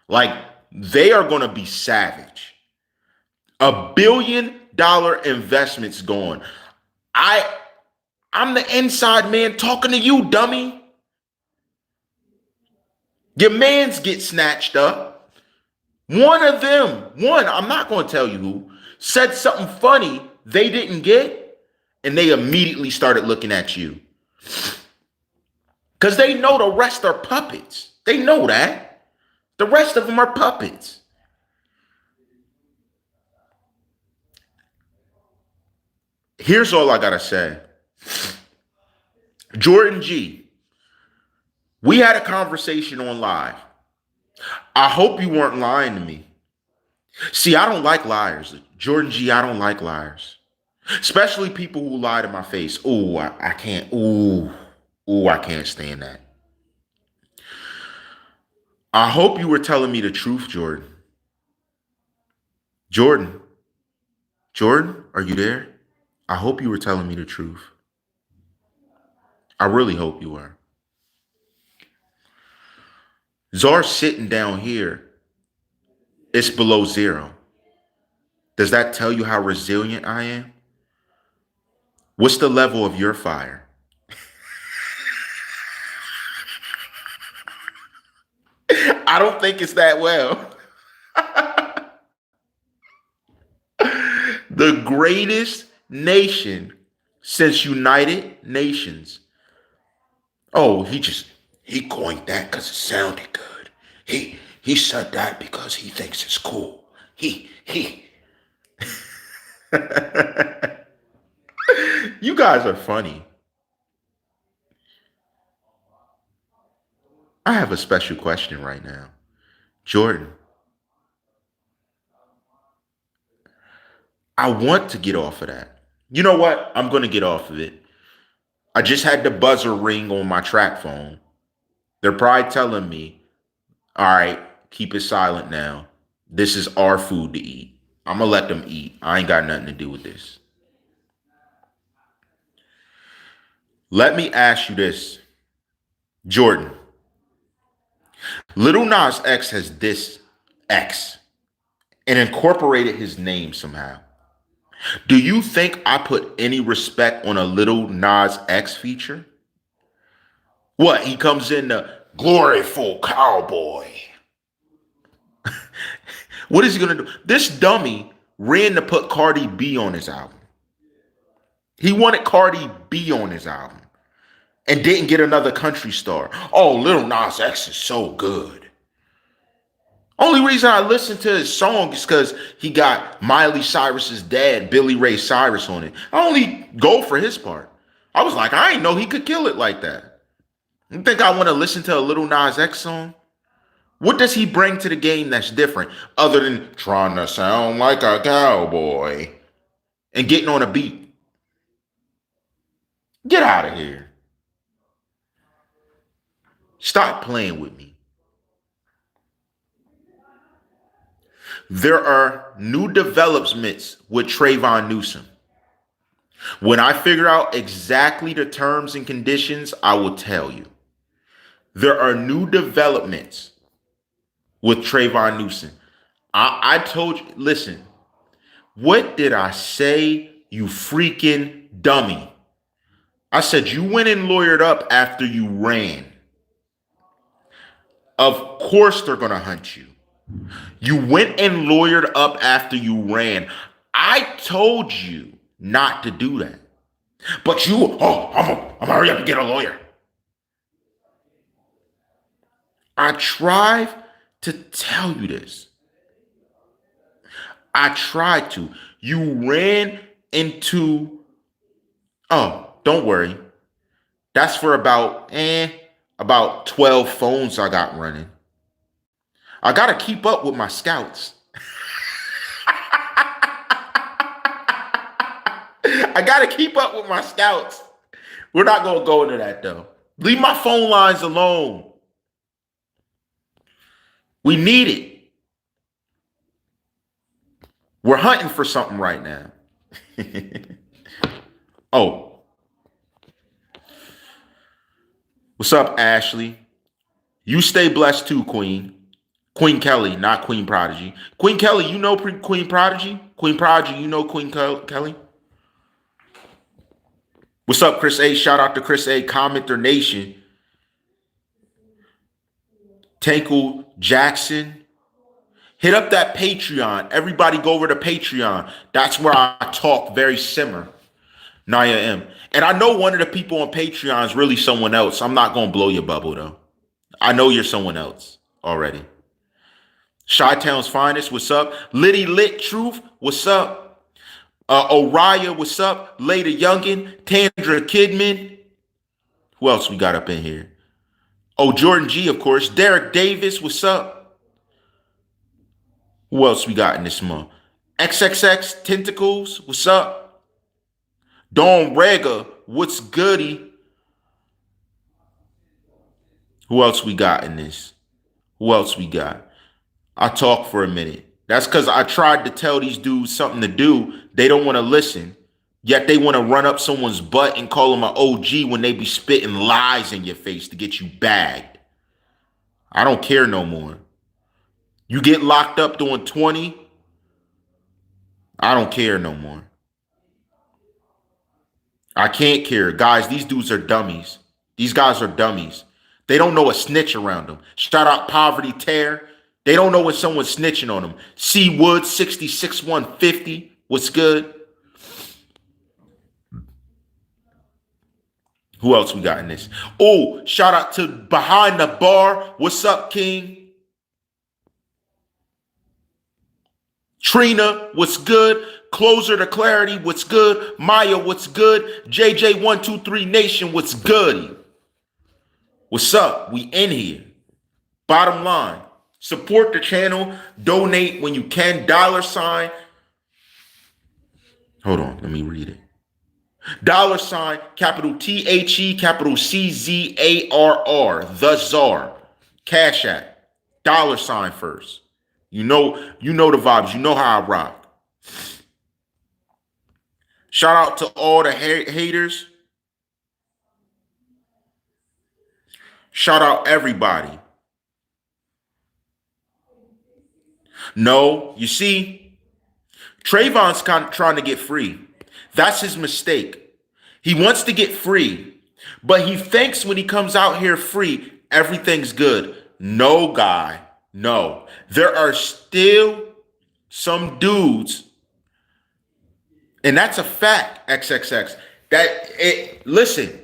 Like they are going to be savage. $1 billion investment's gone. I'm the inside man talking to you, dummy. Your mans get snatched up. One of them, I'm not going to tell you who, said something funny they didn't get, and they immediately started looking at you. Because they know the rest are puppets. They know that. The rest of them are puppets. Here's all I got to say. Jordan G, we had a conversation on live. I hope you weren't lying to me. See, I don't like liars. Jordan G, I don't like liars. Especially people who lie to my face. Ooh, I can't. Ooh, I can't stand that. I hope you were telling me the truth, Jordan. Jordan, are you there? I hope you were telling me the truth. I really hope you were. TheCzarr sitting down here, it's below zero. Does that tell you how resilient I am? What's the level of your fire? I don't think it's that well. The greatest nation since United Nations. Oh, he coined that because it sounded good. He said that because he thinks it's cool. He. You guys are funny. I have a special question right now. Jordan, I want to get off of that. You know what? I'm going to get off of it. I just had the buzzer ring on my track phone. They're probably telling me, all right, keep it silent now. This is our food to eat. I'm going to let them eat. I ain't got nothing to do with this. Let me ask you this, Jordan. Lil Nas X has dissed X and incorporated his name somehow. Do you think I put any respect on a Lil Nas X feature? What, he comes in the gloriful cowboy. What is he going to do? This dummy ran to put Cardi B on his album. He wanted Cardi B on his album and didn't get another country star. Oh, Lil Nas X is so good. Only reason I listened to his song is because he got Miley Cyrus's dad, Billy Ray Cyrus, on it. I only go for his part. I was like, I didn't know he could kill it like that. You think I want to listen to a Lil Nas X song? What does he bring to the game that's different other than trying to sound like a cowboy and getting on a beat? Get out of here. Stop playing with me. There are new developments with Trayvon Newsom. When I figure out exactly the terms and conditions, I will tell you. There are new developments with Trayvon Newsom. I told you, listen, what did I say, you freaking dummy? I said you went and lawyered up after you ran. Of course they're going to hunt you. You went and lawyered up after you ran. I told you not to do that. But I'm hurry up and get a lawyer. I tried to tell you this. I tried to. You ran into, oh, don't worry. That's for about 12 phones I got running. I got to keep up with my scouts. I got to keep up with my scouts. We're not going to go into that, though. Leave my phone lines alone. We need it. We're hunting for something right now. Oh. What's up, Ashley? You stay blessed too, Queen. Queen Kelly, not Queen Prodigy. Queen Kelly, you know Queen Prodigy? Queen Prodigy, you know Queen Kelly? What's up, Chris A? Shout out to Chris A. CommenterNation. Tankle Jackson. Hit up that Patreon. Everybody go over to Patreon. That's where I talk very simmer. Naya M. And I know one of the people on Patreon is really someone else. I'm not going to blow your bubble, though. I know you're someone else already. Chi-Town's Finest, what's up? Liddy Lit Truth, what's up? Oriah, what's up? Leda Youngin, Tandra Kidman. Who else we got up in here? Oh, Jordan G, of course. Derek Davis, what's up? Who else we got in this month? XxXTentacion, what's up? Dawn Rega, what's goody? Who else we got in this? Who else we got? I talk for a minute. That's because I tried to tell these dudes something to do. They don't want to listen. Yet they want to run up someone's butt and call them an OG when they be spitting lies in your face to get you bagged. I don't care no more. You get locked up doing 20. I don't care no more. I can't care. Guys, these dudes are dummies. These guys are dummies. They don't know a snitch around them. Shout out Poverty Tear. They don't know when someone's snitching on them. C Wood 66150. What's good? Who else we got in this? Oh, shout out to Behind the Bar. What's up, King? Trina, what's good? Closer to Clarity, what's good? Maya, what's good? JJ123 Nation, what's good? What's up? We in here. Bottom line, support the channel. Donate when you can. $. Hold on, let me read it. $, capital THE, capital CZARR, TheCzarr. Cash App. $, first. You know the vibes. You know how I rock. Shout out to all the haters. Shout out everybody. No, you see, Trayvon's trying to get free. That's his mistake. He wants to get free, but he thinks when he comes out here free, everything's good. No, guy. No. There are still some dudes, and that's a fact, XXX, listen,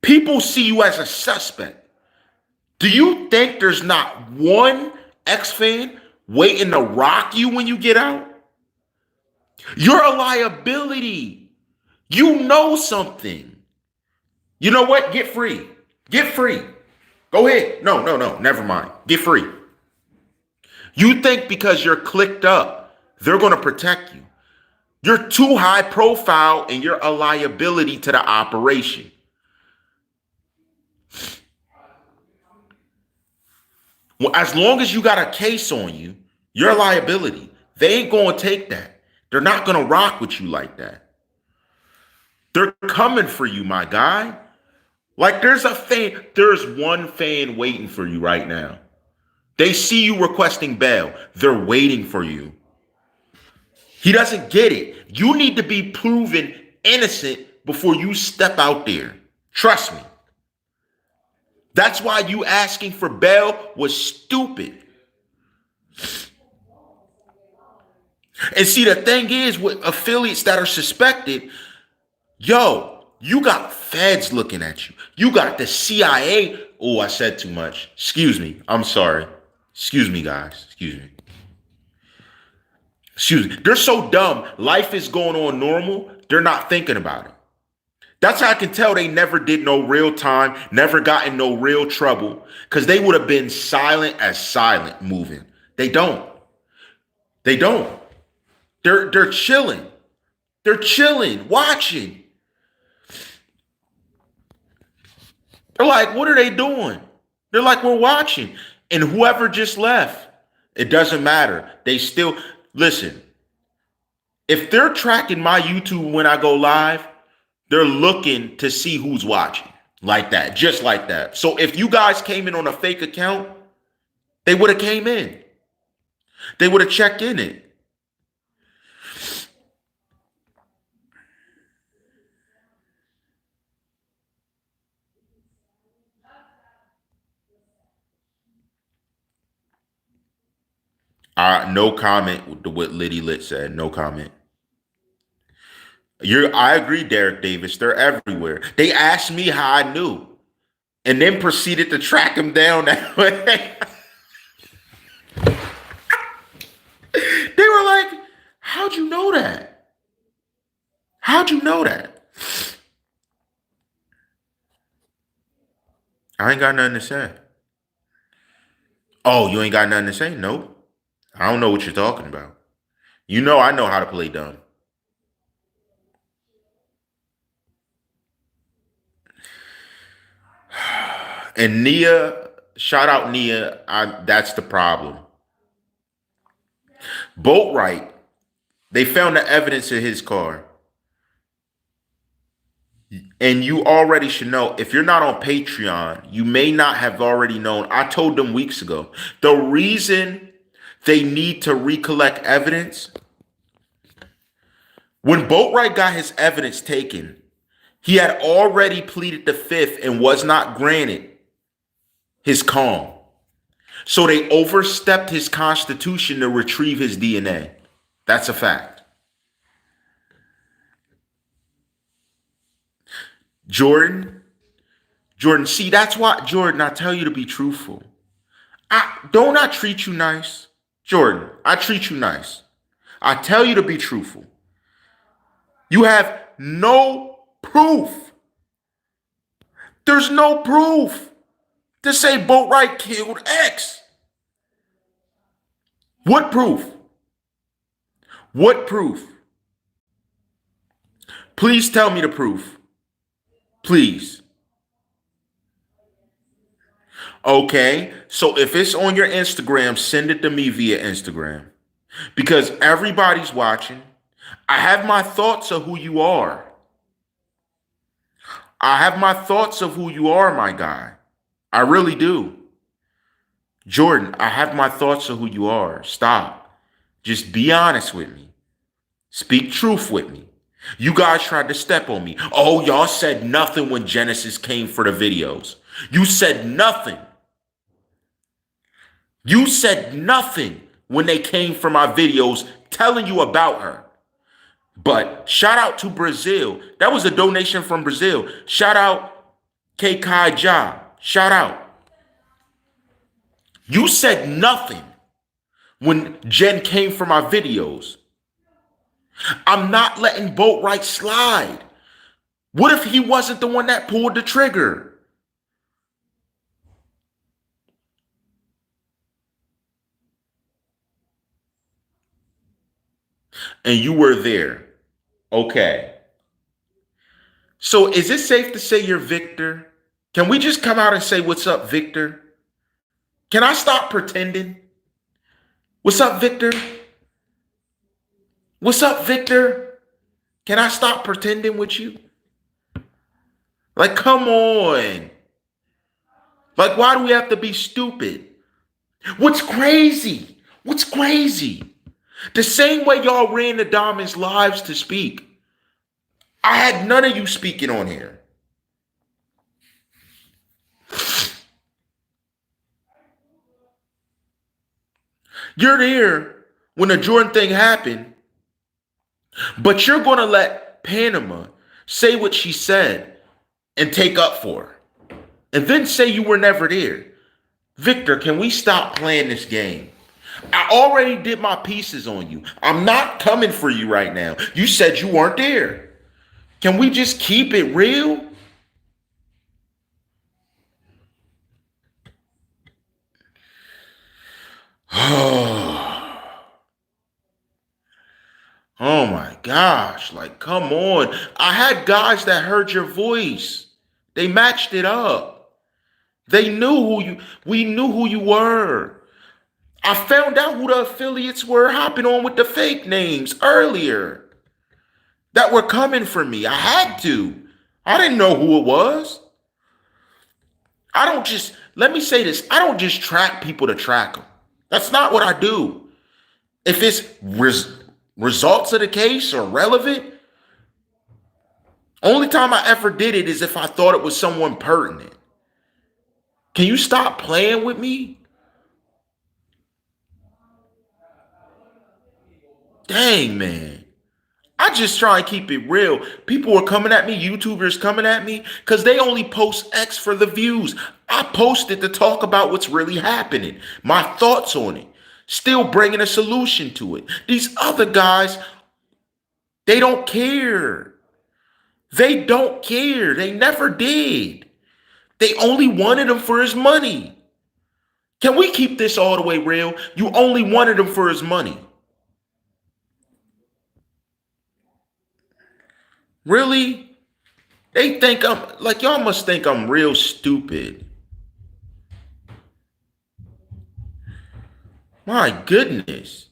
people see you as a suspect. Do you think there's not one X fan waiting to rock you when you get out? You're a liability. You know something. You know what? Get free. Get free. Go ahead. No. Never mind. Get free. You think because you're clicked up, they're going to protect you. You're too high profile and you're a liability to the operation. Well, as long as you got a case on you, you're a liability. They ain't going to take that. They're not going to rock with you like that. They're coming for you, my guy. Like there's one fan waiting for you right now. They see you requesting bail. They're waiting for you. He doesn't get it. You need to be proven innocent before you step out there. Trust me. That's why you asking for bail was stupid. And see, the thing is with affiliates that are suspected, yo, you got feds looking at you. You got the CIA. Oh, I said too much. Excuse me. I'm sorry. Excuse me, guys. Excuse me. Excuse me. They're so dumb. Life is going on normal. They're not thinking about it. That's how I can tell they never did no real time, never got in no real trouble, because they would have been silent as silent moving. They don't. They don't. They're chilling. They're chilling, watching. They're like, what are they doing? They're like, we're watching. And whoever just left, it doesn't matter. They still, listen, if they're tracking my YouTube when I go live, they're looking to see who's watching like that, just like that. So if you guys came in on a fake account, they would have came in. They would have checked in it. No comment with what Liddy Lit said. No comment. I agree, Derek Davis. They're everywhere. They asked me how I knew, and then proceeded to track him down that way. They were like, "How'd you know that? How'd you know that?" I ain't got nothing to say. Oh, you ain't got nothing to say? Nope. I don't know what you're talking about. You know I know how to play dumb. And Nia, shout out Nia. That's the problem. Boatwright, they found the evidence in his car. And you already should know, if you're not on Patreon, you may not have already known. I told them weeks ago, the reason they need to recollect evidence, when Boatwright got his evidence taken, he had already pleaded the fifth and was not granted his calm. So they overstepped his constitution to retrieve his DNA. That's a fact. Jordan, see, that's why, Jordan, I tell you to be truthful. Don't I treat you nice? Jordan, I treat you nice. I tell you to be truthful. You have no proof. There's no proof to say Boatwright killed X. What proof? What proof? Please tell me the proof. Please. Okay, so if it's on your Instagram, send it to me via Instagram. Because everybody's watching. I have my thoughts of who you are. I have my thoughts of who you are, my guy. I really do. Jordan, I have my thoughts of who you are. Stop. Just be honest with me. Speak truth with me. You guys tried to step on me. Oh, y'all said nothing when Genesis came for the videos. You said nothing. You said nothing when they came for my videos telling you about her. But shout out to Brazil. That was a donation from Brazil. Shout out XxxTentacion. Shout out. You said nothing when Jen came for my videos. I'm not letting Boatwright slide. What if he wasn't the one that pulled the trigger? And you were there. Okay. So is it safe to say you're Victor? Can we just come out and say, what's up, Victor? Can I stop pretending? What's up, Victor? What's up, Victor? Can I stop pretending with you? Like, come on. Like, why do we have to be stupid? What's crazy? What's crazy? The same way y'all ran the Diamonds lives to speak, I had none of you speaking on here. You're there when the Jordan thing happened, but you're going to let Panama say what she said and take up for her, and then say you were never there. Victor, can we stop playing this game? I already did my pieces on you. I'm not coming for you right now. You said you weren't there. Can we just keep it real? Oh my gosh, like, come on. I had guys that heard your voice. They matched it up. They knew we knew who you were. I found out who the affiliates were hopping on with the fake names earlier that were coming for me. I had to. I didn't know who it was. Let me say this, I don't just track people to track them. That's not what I do. If it's results of the case are relevant, only time I ever did it is if I thought it was someone pertinent. Can you stop playing with me? Dang, man. I just try and keep it real. People are coming at me, YouTubers coming at me, because they only post X for the views. I posted to talk about what's really happening, my thoughts on it, still bringing a solution to it. These other guys, they don't care. They don't care. They never did. They only wanted him for his money. Can we keep this all the way real? You only wanted him for his money. Really? They think y'all must think I'm real stupid. My goodness.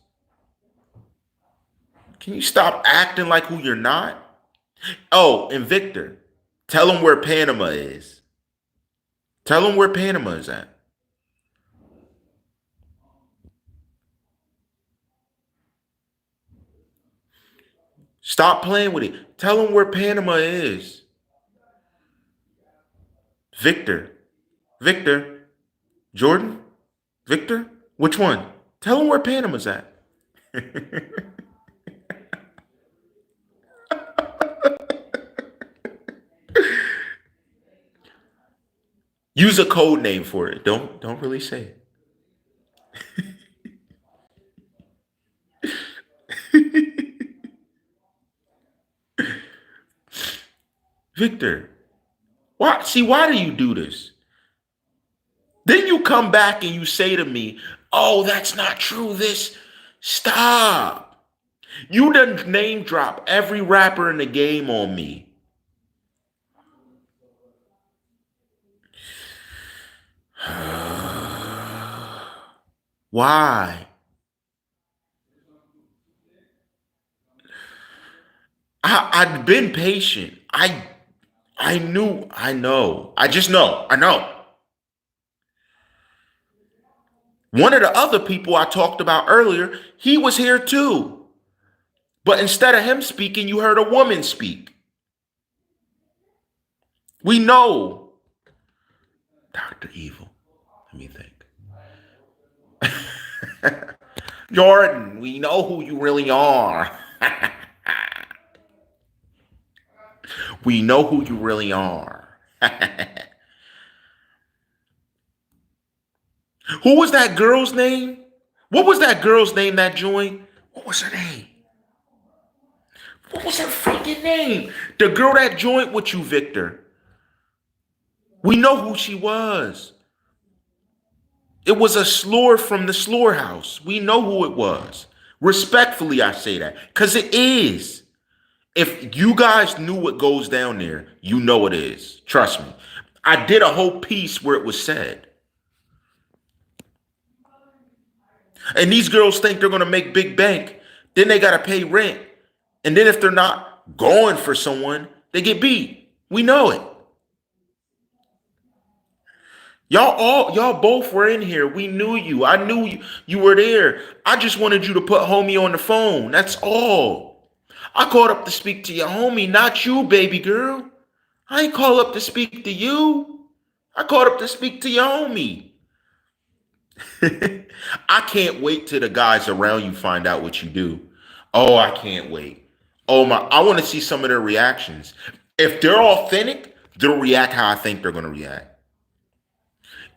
Can you stop acting like who you're not? Oh, and Victor, tell him where Panama is. Tell him where Panama is at. Stop playing with it. Tell him where Panama is. Victor. Victor. Jordan? Victor? Which one? Tell him where Panama's at. Use a code name for it. Don't really say it. Victor, why do you do this? Then you come back and you say to me, oh, that's not true. Stop. You done name drop every rapper in the game on me. Why? I've been patient. I know. I know. One of the other people I talked about earlier, he was here too. But instead of him speaking, you heard a woman speak. We know. Dr. Evil. Let me think. Jordan, we know who you really are. We know who you really are. Who was that girl's name? What was that girl's name that joined? What was her name? What was her freaking name? The girl that joined with you, Victor. We know who she was. It was a slur from the slur house. We know who it was. Respectfully, I say that. Because it is. If you guys knew what goes down there, you know it is. Trust me. I did a whole piece where it was said. And these girls think they're going to make big bank. Then they got to pay rent. And then if they're not going for someone, they get beat. We know it. Y'all both were in here. We knew you. I knew you were there. I just wanted you to put homie on the phone. That's all. I called up to speak to your homie, not you, baby girl. I ain't call up to speak to you. I called up to speak to your homie. I can't wait till the guys around you find out what you do. Oh, I can't wait. Oh my, I want to see some of their reactions. If they're authentic, they'll react how I think they're going to react.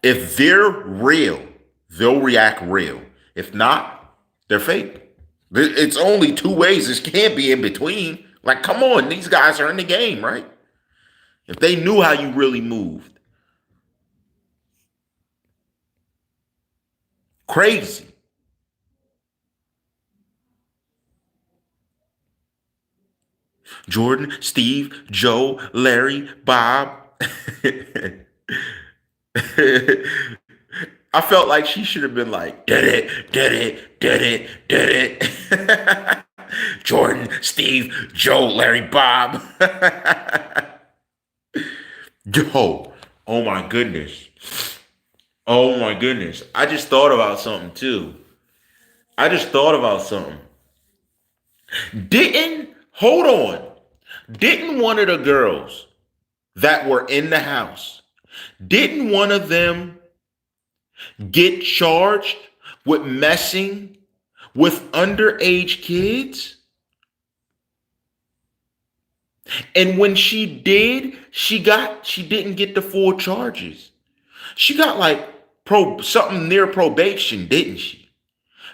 If they're real, they'll react real. If not, they're fake. It's only two ways. This can't be in between. Like, come on, these guys are in the game, right? If they knew how you really moved. Crazy. Jordan, Steve, Joe, Larry, Bob. I felt like she should have been like, did it. Jordan, Steve, Joe, Larry, Bob. Yo, oh my goodness. Oh my goodness. I just thought about something too. Hold on. Didn't one of the girls that were in the house, didn't one of them get charged with messing with underage kids? And when she did, she didn't get the full charges. She got like something near probation, didn't she?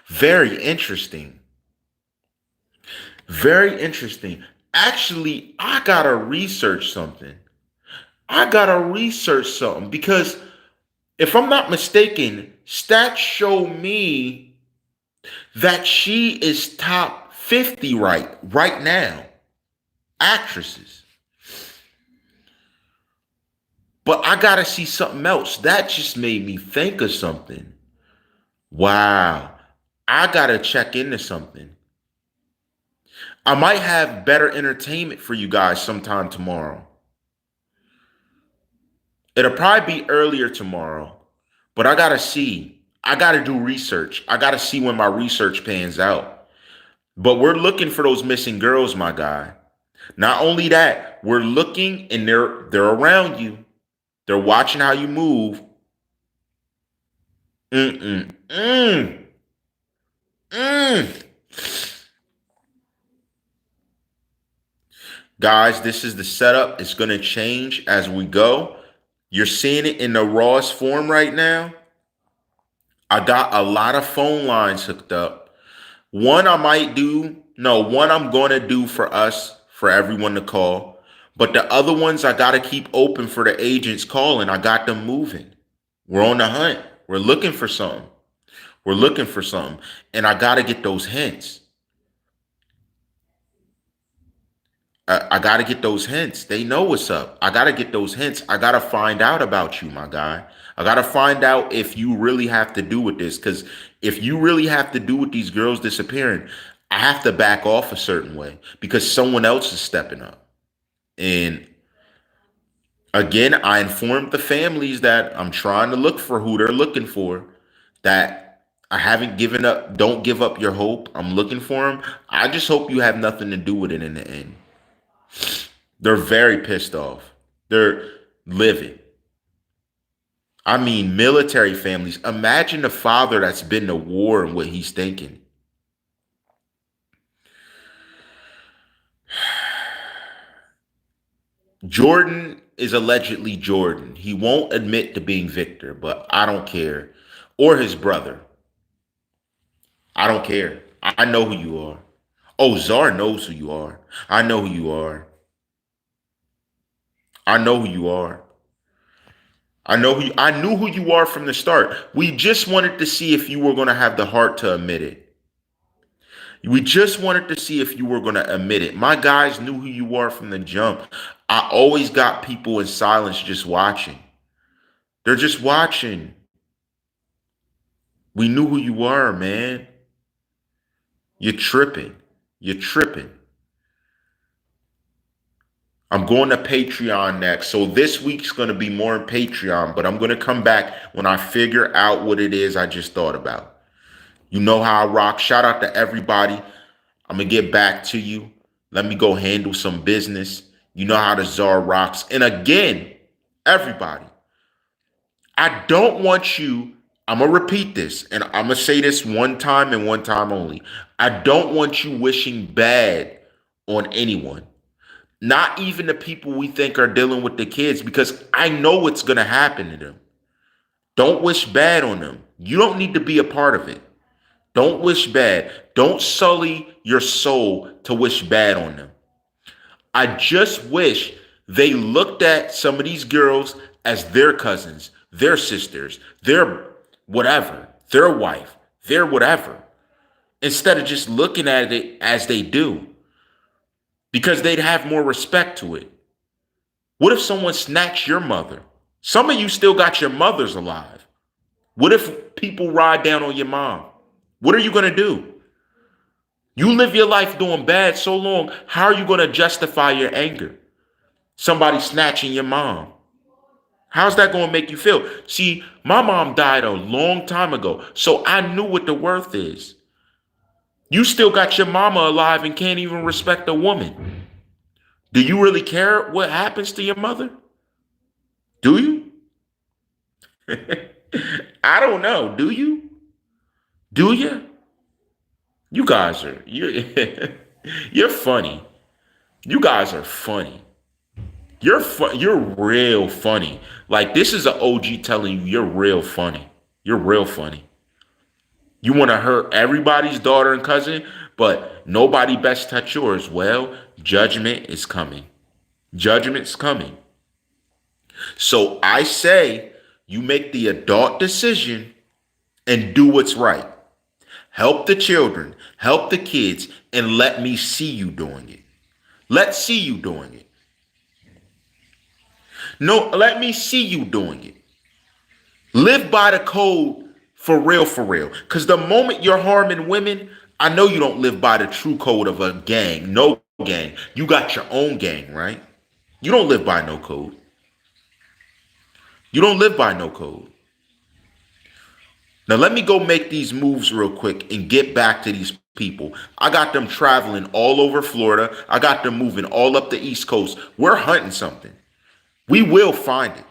Very interesting. Very interesting. Actually, I gotta research something. Because if I'm not mistaken, stats show me that she is top 50 right now. Actresses. But I gotta see something else. That just made me think of something. Wow. I gotta check into something. I might have better entertainment for you guys sometime tomorrow. It'll probably be earlier tomorrow, but I gotta see. I gotta do research. I gotta see when my research pans out. But we're looking for those missing girls, my guy. Not only that, we're looking and they're around you. They're watching how you move. Guys, this is the setup. It's going to change as we go. You're seeing it in the rawest form right now. I got a lot of phone lines hooked up. One I'm going to do for us, for everyone to call. But the other ones I got to keep open for the agents calling. I got them moving. We're on the hunt. We're looking for something. And I got to get those hints. I got to get those hints. They know what's up. I got to get those hints. I got to find out about you, my guy. I got to find out if you really have to do with this. Because if you really have to do with these girls disappearing, I have to back off a certain way because someone else is stepping up. And again, I informed the families that I'm trying to look for who they're looking for, that I haven't given up. Don't give up your hope. I'm looking for them. I just hope you have nothing to do with it in the end. They're very pissed off. They're livid. I mean, military families. Imagine the father that's been to war and what he's thinking. Jordan is allegedly Jordan. He won't admit to being Victor, but I don't care. Or his brother. I don't care. I know who you are. Oh, Czar knows who you are. I know who you are. I know who you are. I knew who you are from the start. We just wanted to see if you were going to have the heart to admit it. We just wanted to see if you were going to admit it. My guys knew who you are from the jump. I always got people in silence just watching. They're just watching. We knew who you were, man. You're tripping. You're tripping. I'm going to Patreon next. So this week's going to be more on Patreon, but I'm going to come back when I figure out what it is I just thought about. You know how I rock. Shout out to everybody. I'm going to get back to you. Let me go handle some business. You know how the czar rocks. And again, everybody, I don't want you, I'm going to repeat this, and I'm going to say this one time and one time only. I don't want you wishing bad on anyone. Not even the people we think are dealing with the kids, because I know what's going to happen to them. Don't wish bad on them. You don't need to be a part of it. Don't wish bad. Don't sully your soul to wish bad on them. I just wish they looked at some of these girls as their cousins, their sisters, their whatever, their wife, their whatever, instead of just looking at it as they do, because they'd have more respect to it. What if someone snatched your mother? Some of you still got your mothers alive. What if people ride down on your mom? What are you going to do? You live your life doing bad so long, how are you going to justify your anger? Somebody snatching your mom. How's that going to make you feel? See, my mom died a long time ago, so I knew what the worth is. You still got your mama alive and can't even respect a woman. Do you really care what happens to your mother? Do you? I don't know. Do you? Do you? You guys are, you're funny. You guys are funny. You're real funny. Like, this is an OG telling you you're real funny. You're real funny. You want to hurt everybody's daughter and cousin, but nobody best touch yours. Well, judgment is coming. Judgment's coming. So I say you make the adult decision and do what's right. Help the children, help the kids, and let me see you doing it. Let's see you doing it. No, let me see you doing it. Live by the code for real, for real. Because the moment you're harming women, I know you don't live by the true code of a gang. No gang. You got your own gang, right? You don't live by no code. You don't live by no code. Now, let me go make these moves real quick and get back to these people. I got them traveling all over Florida. I got them moving all up the East Coast. We're hunting something. We will find it.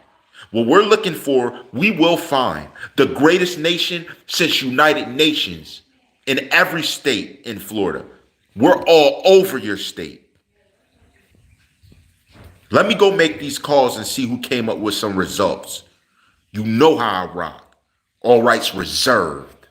What we're looking for, we will find. The greatest nation since United Nations in every state in Florida. We're all over your state. Let me go make these calls and see who came up with some results. You know how I rock. All rights reserved.